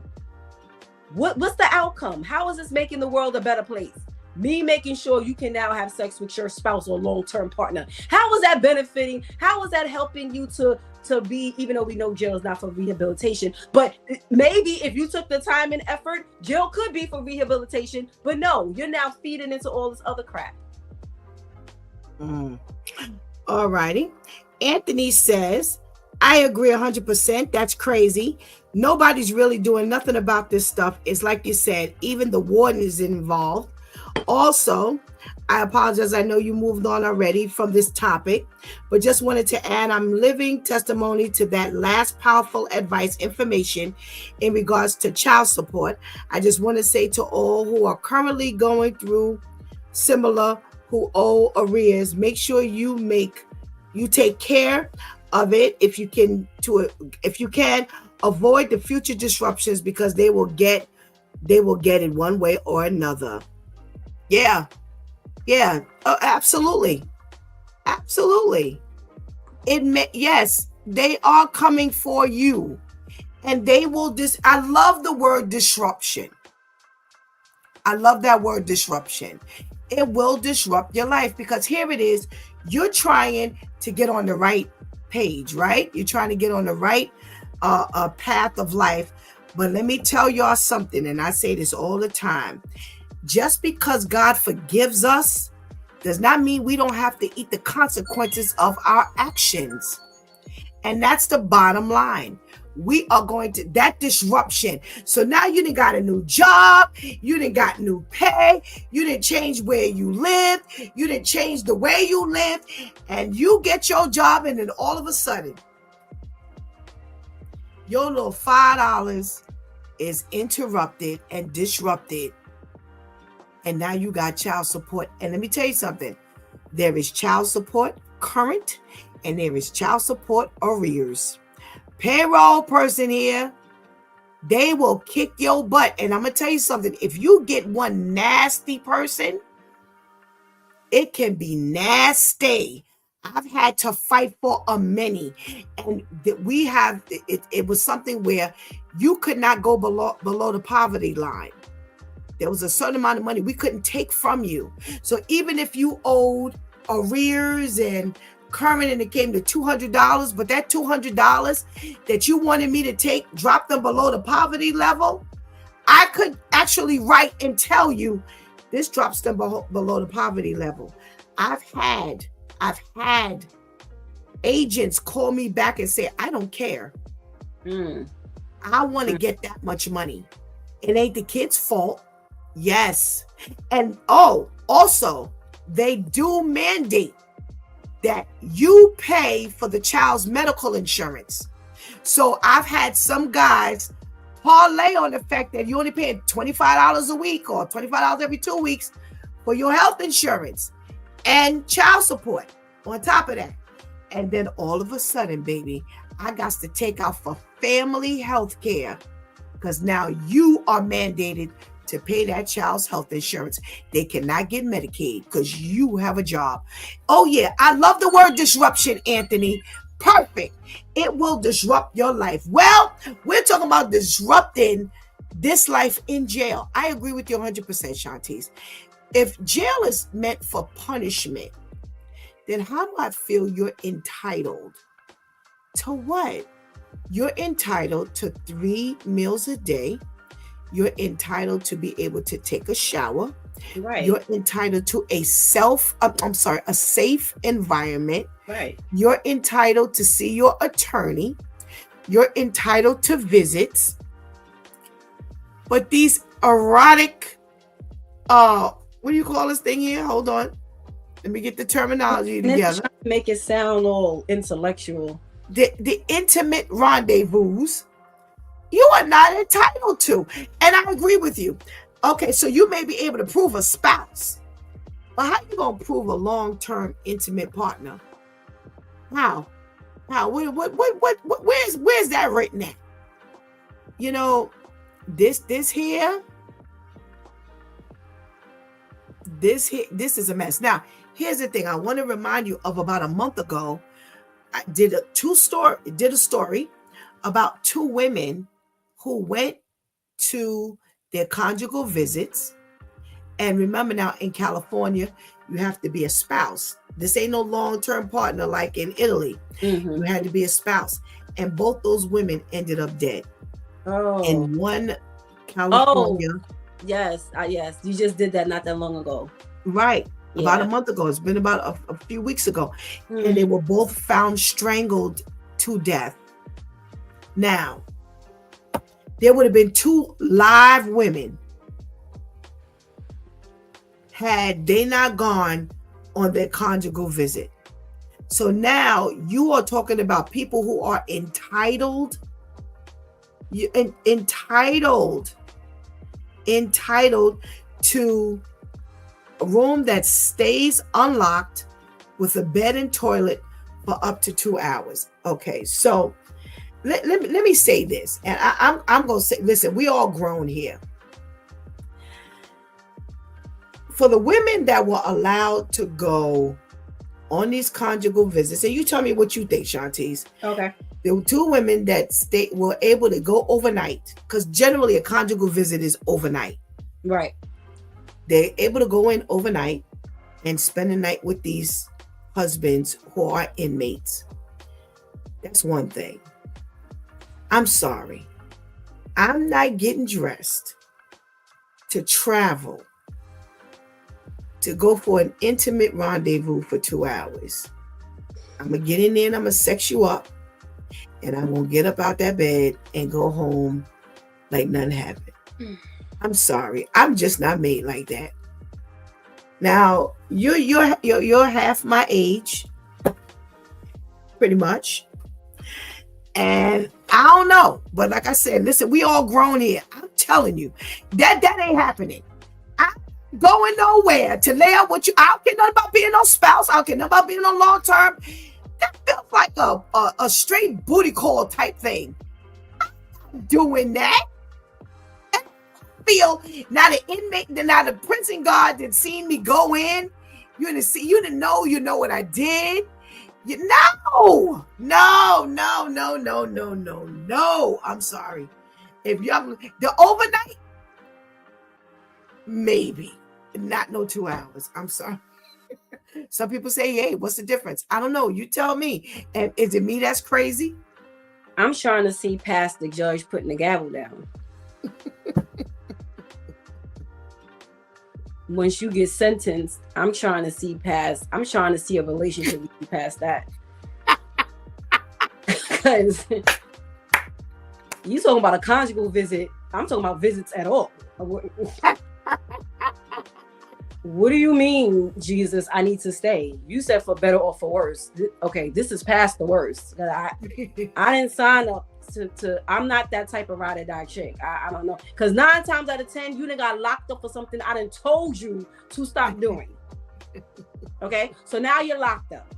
What's the outcome? How is this making the world a better place? Me making sure you can now have sex with your spouse or long-term partner. How is that benefiting? How is that helping you to be, even though we know jail is not for rehabilitation, but maybe if you took the time and effort, jail could be for rehabilitation, but no, you're now feeding into all this other crap. All righty. Anthony says, I agree 100%. That's crazy. Nobody's really doing nothing about this stuff. It's like you said, even the warden is involved. Also, I apologize. I know you moved on already from this topic, but just wanted to add, I'm living testimony to that last powerful advice information in regards to child support. I just want to say to all who are currently going through similar, who owe arrears, make sure you take care of it if you can avoid the future disruptions, because they will get it one way or another. Yeah. Absolutely. Yes, they are coming for you, and they will I love the word disruption. I love that word disruption. It will disrupt your life, because here it is. You're trying to get on the right page, right? You're trying to get on the right path of life. But let me tell y'all something, and I say this all the time. Just because God forgives us does not mean we don't have to eat the consequences of our actions. And that's the bottom line. We are going to that disruption. So now you done got a new job, you done got new pay, you done change where you live, you done change the way you live, and you get your job, and then all of a sudden, your little $5 is interrupted and disrupted. And now you got child support. And let me tell you something. There is child support current, and there is child support arrears. Payroll person here, they will kick your butt. And I'm going to tell you something. If you get one nasty person, it can be nasty. I've had to fight for a many. And it was something where you could not go below the poverty line. There was a certain amount of money we couldn't take from you. So even if you owed arrears and current and it came to $200, but that $200 that you wanted me to take, drop them below the poverty level, I could actually write and tell you this drops them below the poverty level. I've had agents call me back and say, I don't care. I want to get that much money. It ain't the kid's fault. Yes. And also, they do mandate that you pay for the child's medical insurance. So I've had some guys parlay on the fact that you only paying $25 a week or $25 every 2 weeks for your health insurance and child support on top of that. And then all of a sudden, baby, I got to take out for family health care, because now you are mandated to pay that child's health insurance. They cannot get Medicaid because you have a job. Oh yeah, I love the word disruption, Anthony. Perfect. It will disrupt your life. Well, we're talking about disrupting this life in jail. I agree with you 100%, Shantice. If jail is meant for punishment, then how do I feel you're entitled to what? You're entitled to 3 meals a day. You're entitled to be able to take a shower. Right. You're entitled to a safe environment. Right. You're entitled to see your attorney. You're entitled to visits. But these erotic, what do you call this thing here? Hold on. Let me get the terminology together. Trying to make it sound all intellectual. The intimate rendezvous, you are not entitled to. And I agree with you. Okay, so you may be able to prove a spouse. But how you going to prove a long-term intimate partner? How? Where's that written at? You know, this here, this is a mess. Now, here's the thing. I want to remind you of about a month ago. I did a story about two women who went to their conjugal visits. And remember now, in California, you have to be a spouse. This ain't no long-term partner like in Italy. Mm-hmm. You had to be a spouse. And both those women ended up dead. Oh. In one California. Oh, yes. Yes. You just did that not that long ago. Right. Yeah. About a month ago. It's been about a few weeks ago. Mm-hmm. And they were both found strangled to death. Now, there would have been two live women had they not gone on their conjugal visit. So now you are talking about people who are entitled to a room that stays unlocked with a bed and toilet for up to 2 hours. Okay, so let me say this, and I'm gonna say, listen, we all grown here. For the women that were allowed to go on these conjugal visits, and you tell me what you think, Shantice. Okay. There were two women that were able to go overnight, because generally a conjugal visit is overnight. Right. They're able to go in overnight and spend the night with these husbands who are inmates. That's one thing. I'm sorry. I'm not getting dressed to travel to go for an intimate rendezvous for 2 hours. I'm going to get in there and I'm going to sex you up. And I'm going to get up out that bed and go home like nothing happened. I'm sorry. I'm just not made like that. Now, you're half my age, pretty much. And I don't know. But like I said, listen, we all grown here. I'm telling you, that ain't happening. I'm going nowhere to lay out with you. I don't care nothing about being no spouse. I don't care nothing about being on long term. That feels like a straight booty call type thing. I'm not doing that. And I feel now the inmate, now the prison guard that seen me go in, you didn't know what I did. No. I'm sorry. If y'all the overnight, maybe not no 2 hours. I'm sorry. Some people say, hey, what's the difference? I don't know. You tell me. And is it me that's crazy? I'm trying to see past the judge putting the gavel down. Once you get sentenced, I'm trying to see a relationship with you past that. Because you talking about a conjugal visit. I'm talking about visits at all. What do you mean, Jesus, I need to stay? You said for better or for worse. Okay, this is past the worst. I didn't sign up to I'm not that type of ride or die chick. I don't know. Because 9 times out of 10, you done got locked up for something I done told you to stop doing. Okay, so now you're locked up.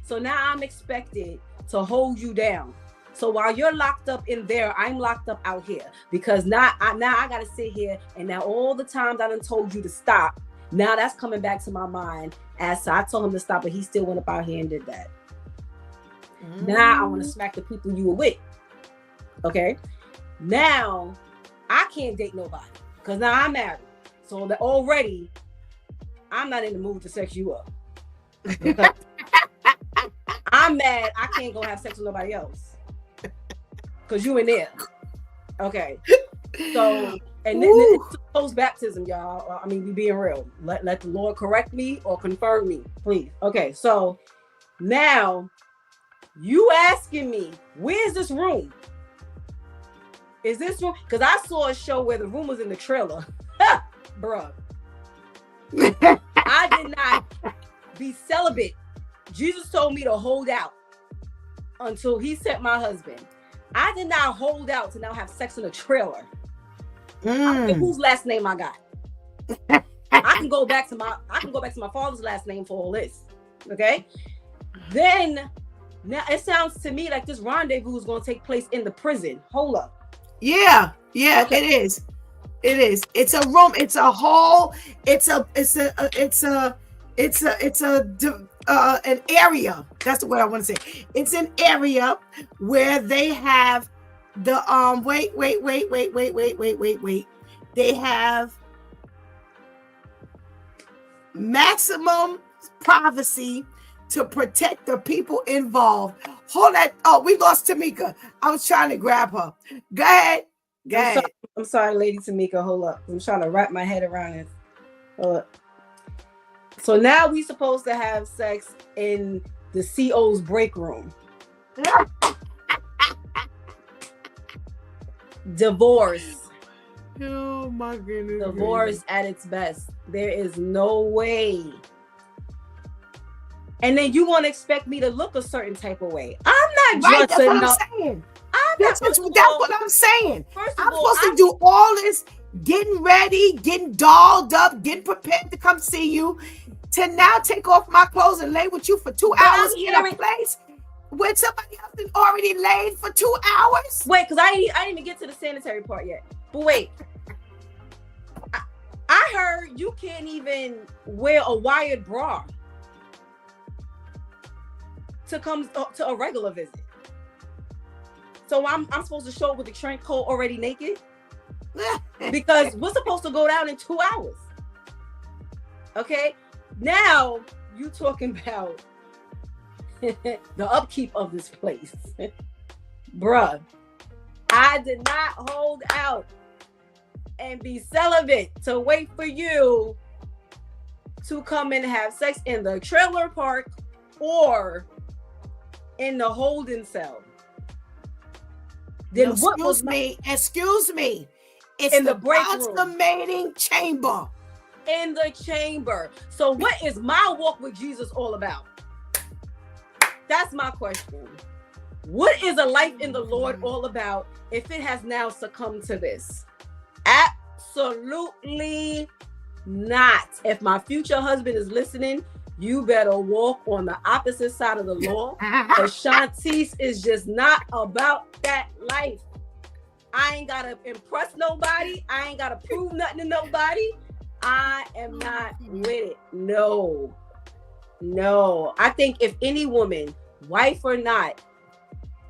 So now I'm expected to hold you down. So while you're locked up in there, I'm locked up out here, because now I got to sit here, and now all the times I done told you to stop, now that's coming back to my mind as I told him to stop, but he still went up out here and did that. Now I want to smack the people you were with. Okay. Now I can't date nobody because now I'm married. So that already I'm not in the mood to sex you up. I'm mad I can't go have sex with nobody else. Cause you in there. Okay. So, and then it's post baptism, y'all. I mean, we being real. Let the Lord correct me or confirm me, please. Okay. So now You asking me, where's this room? Is this room? Because I saw a show where the room was in the trailer. Bruh. I did not be celibate. Jesus told me to hold out until he sent my husband. I did not hold out to now have sex in a trailer. I don't care whose last name I got. I can go back to my father's last name for all this. Okay? Then now it sounds to me like this rendezvous is going to take place in the prison. Hold up. Yeah, okay. It is. It's a room. It's a hall. It's an area. That's what I want to say. It's an area where they have the wait. They have maximum privacy to protect the people involved. Hold that. Oh, we lost Tamika. I was trying to grab her. Go ahead. I'm sorry, Lady Tamika. Hold up. I'm trying to wrap my head around it. Hold up. So now we supposed to have sex in the CO's break room. Divorce. Oh my goodness. Divorce at its best. There is no way. And then you want to expect me to look a certain type of way. I'm not right, dressing that's up. What I'm saying. That's what I'm saying. I'm all, supposed to do all this, getting ready, getting dolled up, getting prepared to come see you, to now take off my clothes and lay with you for 2 hours in a place when somebody else has already laid for 2 hours. Wait, because I didn't even get to the sanitary part yet. But wait. I heard you can't even wear a wired bra to come to a regular visit. So I'm supposed to show up with the trench coat already naked? Because we're supposed to go down in 2 hours. Okay? Now you talking about the upkeep of this place. Bruh, I did not hold out and be celibate to wait for you to come and have sex in the trailer park or in the holding cell. Then excuse me. It's in the break consummating chamber. In the chamber. So what is my walk with Jesus all about? That's my question. What is a life in the Lord all about if it has now succumbed to this? Absolutely not. If my future husband is listening, you better walk on the opposite side of the law. Because Shantice is just not about that life. I ain't gotta impress nobody. I ain't gotta prove nothing to nobody. I am not with it. No. I think if any woman, wife or not,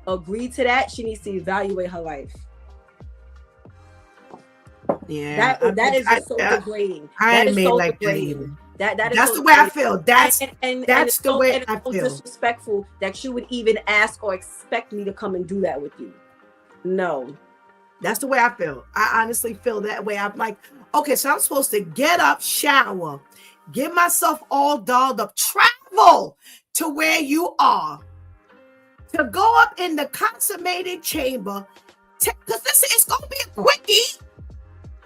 agree to that, she needs to evaluate her life. Yeah, that is just so degrading. I ain't made like that either. That's so the way I feel. That's the way I feel. It's disrespectful that you would even ask or expect me to come and do that with you. No. That's the way I feel. I honestly feel that way. I'm like, okay, so I'm supposed to get up, shower, get myself all dolled up, travel to where you are, to go up in the consummated chamber, because it's going to be a quickie.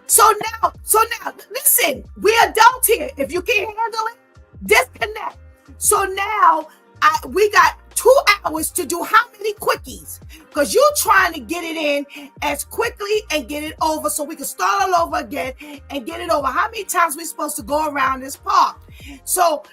So now, listen, we adults here. If you can't handle it, disconnect. So now we got 2 hours to do how many quickies? Because you're trying to get it in as quickly and get it over so we can start all over again and get it over. How many times we supposed to go around this park? So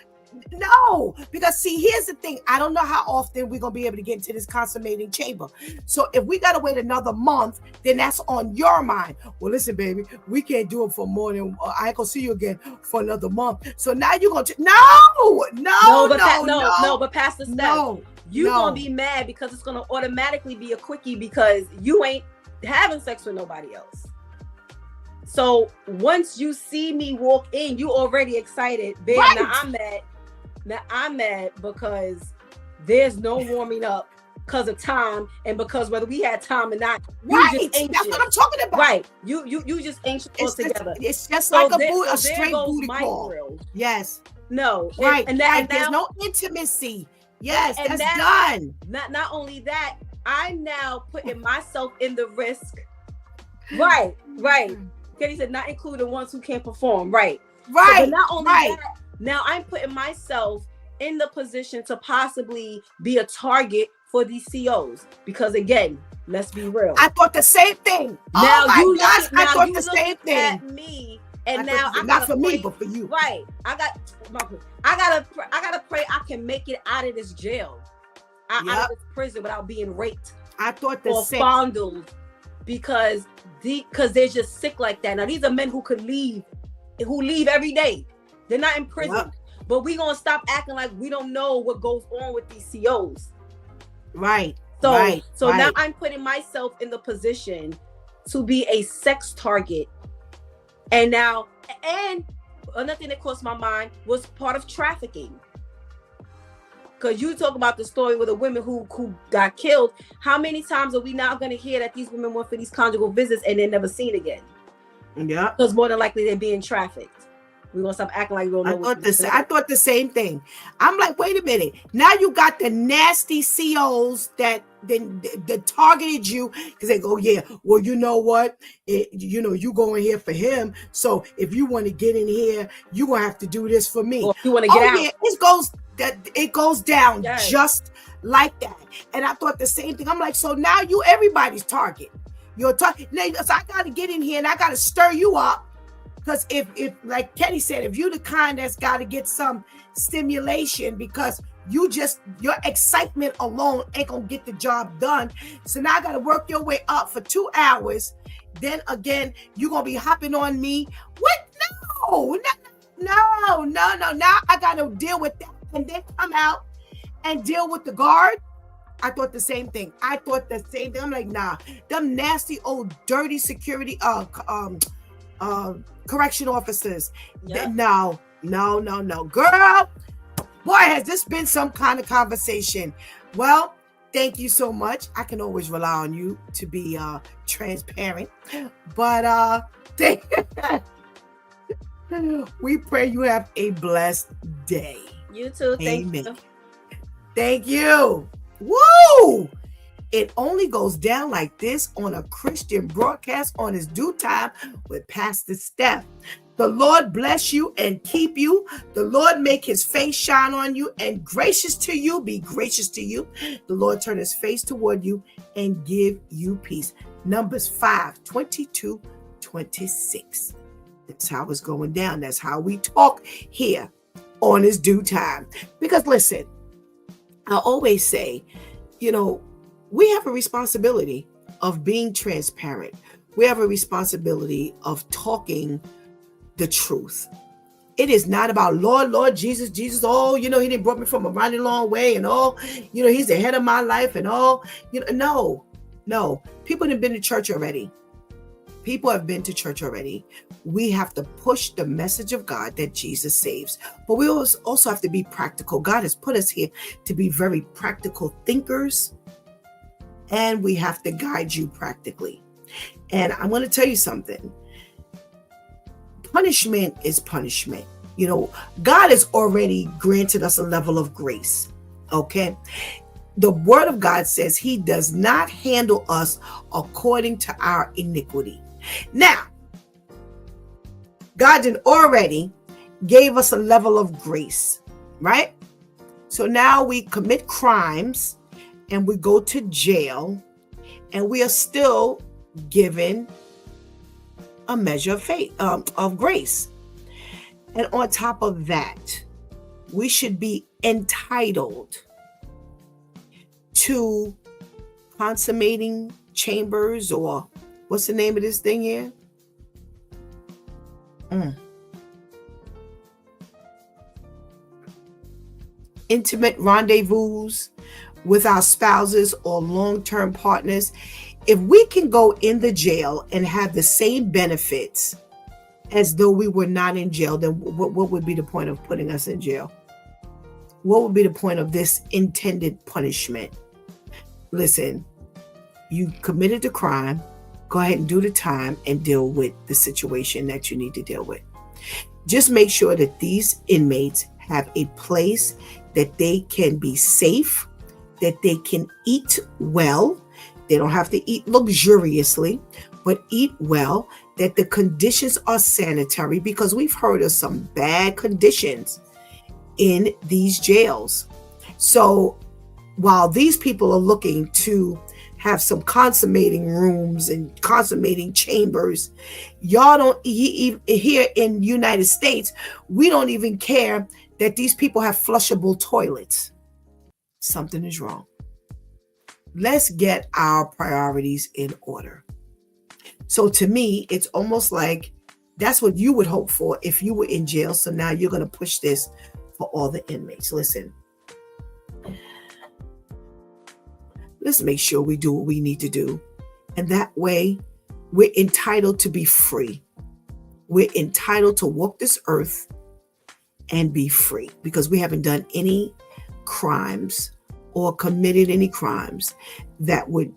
no, because see, here's the thing. I don't know how often we're going to be able to get into this consummating chamber. So if we got to wait another month, then that's on your mind. Well, listen, baby, we can't do it for more than, I ain't going to see you again for another month. So now you're going to, but Pastor Steph, you're going to be mad because it's going to automatically be a quickie because you ain't having sex with nobody else. So once you see me walk in, you already excited. Babe, right. Now I'm mad because there's no warming up because of time and because whether we had time or not. Right, that's what I'm talking about. Right, you just anxious together. It's just like a straight booty call. Yes. No. Right. And there's no intimacy. Yes, and that's now, done. Not only that, I'm now putting myself in the risk. Right. Kenny said not include the ones who can't perform. Right. Right. So, but not only that, now I'm putting myself in the position to possibly be a target for these COs. Because again, let's be real. I thought the same thing. Now oh my you gosh, now I thought you the same thing. At me, and now I not for me, but for you. Right. I gotta pray I can make it out of this jail. Out of this prison without being raped. I thought the same. Fondled because they're just sick like that. Now these are men who leave every day. They're not in prison. Yep. But we gonna stop acting like we don't know what goes on with these COs. Right. So now I'm putting myself in the position to be a sex target. And another thing that crossed my mind was part of trafficking. Because you talk about the story with the women who got killed. How many times are we now going to hear that these women went for these conjugal visits and they're never seen again? Yeah. Because more than likely they're being trafficked. We're going to stop acting like we don't know. I thought the same thing. I'm like, wait a minute. Now you got the nasty COs that targeted you because they go, yeah, well, you know what? You go in here for him. So if you want to get in here, you're going to have to do this for me. Or if you want to get out. Yeah, it goes down just like that. And I thought the same thing. I'm like, so now everybody's target. You're target. So I got to get in here and I got to stir you up. Because if like Kenny said, if you're the kind that's got to get some stimulation because your excitement alone ain't going to get the job done. So now I got to work your way up for 2 hours. Then again, you're going to be hopping on me. What? No. Now I got to deal with that and then come out and deal with the guard. I thought the same thing. I'm like, nah, them nasty old dirty security, correction officers. Yep. No. Girl, boy, has this been some kind of conversation. Well, thank you so much. I can always rely on you to be transparent. But we pray you have a blessed day. You too. Amen. Thank you. Woo! It only goes down like this on a Christian broadcast on His Due Time with Pastor Steph. The Lord bless you and keep you. The Lord make His face shine on you and gracious to you, be gracious to you. The Lord turn His face toward you and give you peace. Numbers 5:22-26. That's how it's going down. That's how we talk here on His Due Time. Because listen, I always say, we have a responsibility of being transparent. We have a responsibility of talking the truth. It is not about Lord Jesus. Oh, He didn't brought me from a mighty long way and all, He's the head of my life and all, no. People have been to church already. People have been to church already. We have to push the message of God that Jesus saves. But we also have to be practical. God has put us here to be very practical thinkers. And we have to guide you practically. And I'm going to tell you something. Punishment is punishment. God has already granted us a level of grace. Okay. The word of God says He does not handle us according to our iniquity. Now, God did already gave us a level of grace, right? So now we commit crimes and we go to jail and we are still given a measure of faith, of grace. And on top of that, we should be entitled to consummating chambers, or what's the name of this thing here? Intimate rendezvous with our spouses or long-term partners. If we can go in the jail and have the same benefits as though we were not in jail, then what would be the point of putting us in jail? What would be the point of this intended punishment? Listen, you committed the crime, go ahead and do the time and deal with the situation that you need to deal with. Just make sure that these inmates have a place that they can be safe, that they can eat well. They don't have to eat luxuriously, but eat well, that the conditions are sanitary, because we've heard of some bad conditions in these jails. So while these people are looking to have some consummating rooms and consummating chambers, y'all don't, here in the United States, we don't even care that these people have flushable toilets. Something is wrong. Let's get our priorities in order. So to me, it's almost like that's what you would hope for if you were in jail. So now you're going to push this for all the inmates. Listen, let's make sure we do what we need to do. And that way, we're entitled to be free. We're entitled to walk this earth and be free, because we haven't done any crimes or committed any crimes that would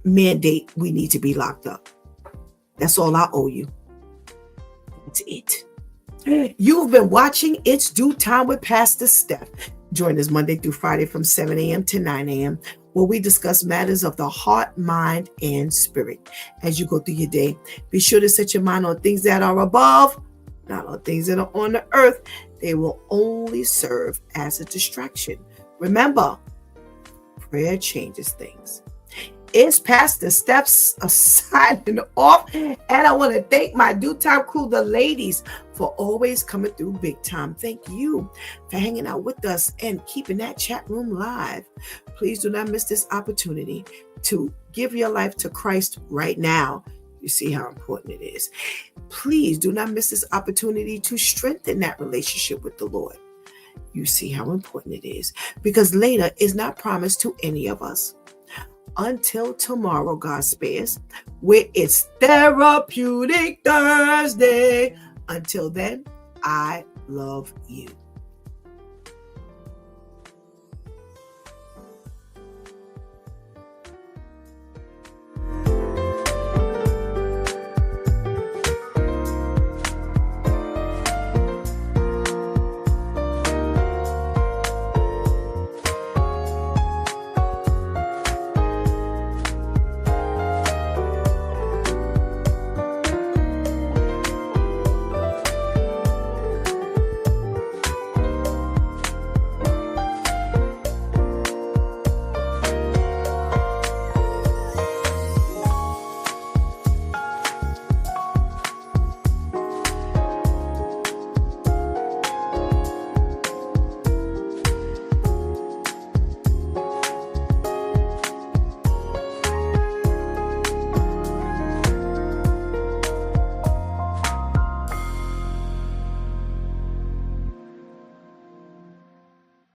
mandate we need to be locked up. That's all I owe you. That's it. You've been watching It's Due Time with Pastor Steph. Join us Monday through Friday from 7 a.m. to 9 a.m. where we discuss matters of the heart, mind, and spirit. As you go through your day, be sure to set your mind on things that are above, not on things that are on the earth. They will only serve as a distraction. Remember, prayer changes things. It's Pastor Steph signing off, and I want to thank my Due Time crew, the ladies, for always coming through big time. Thank you for hanging out with us and keeping that chat room live. Please do not miss this opportunity to give your life to Christ right now. You see how important it is. Please do not miss this opportunity to strengthen that relationship with the Lord. You see how important it is, because later is not promised to any of us. Until tomorrow, God spares, where it's Therapeutic Thursday. Until then, I love you.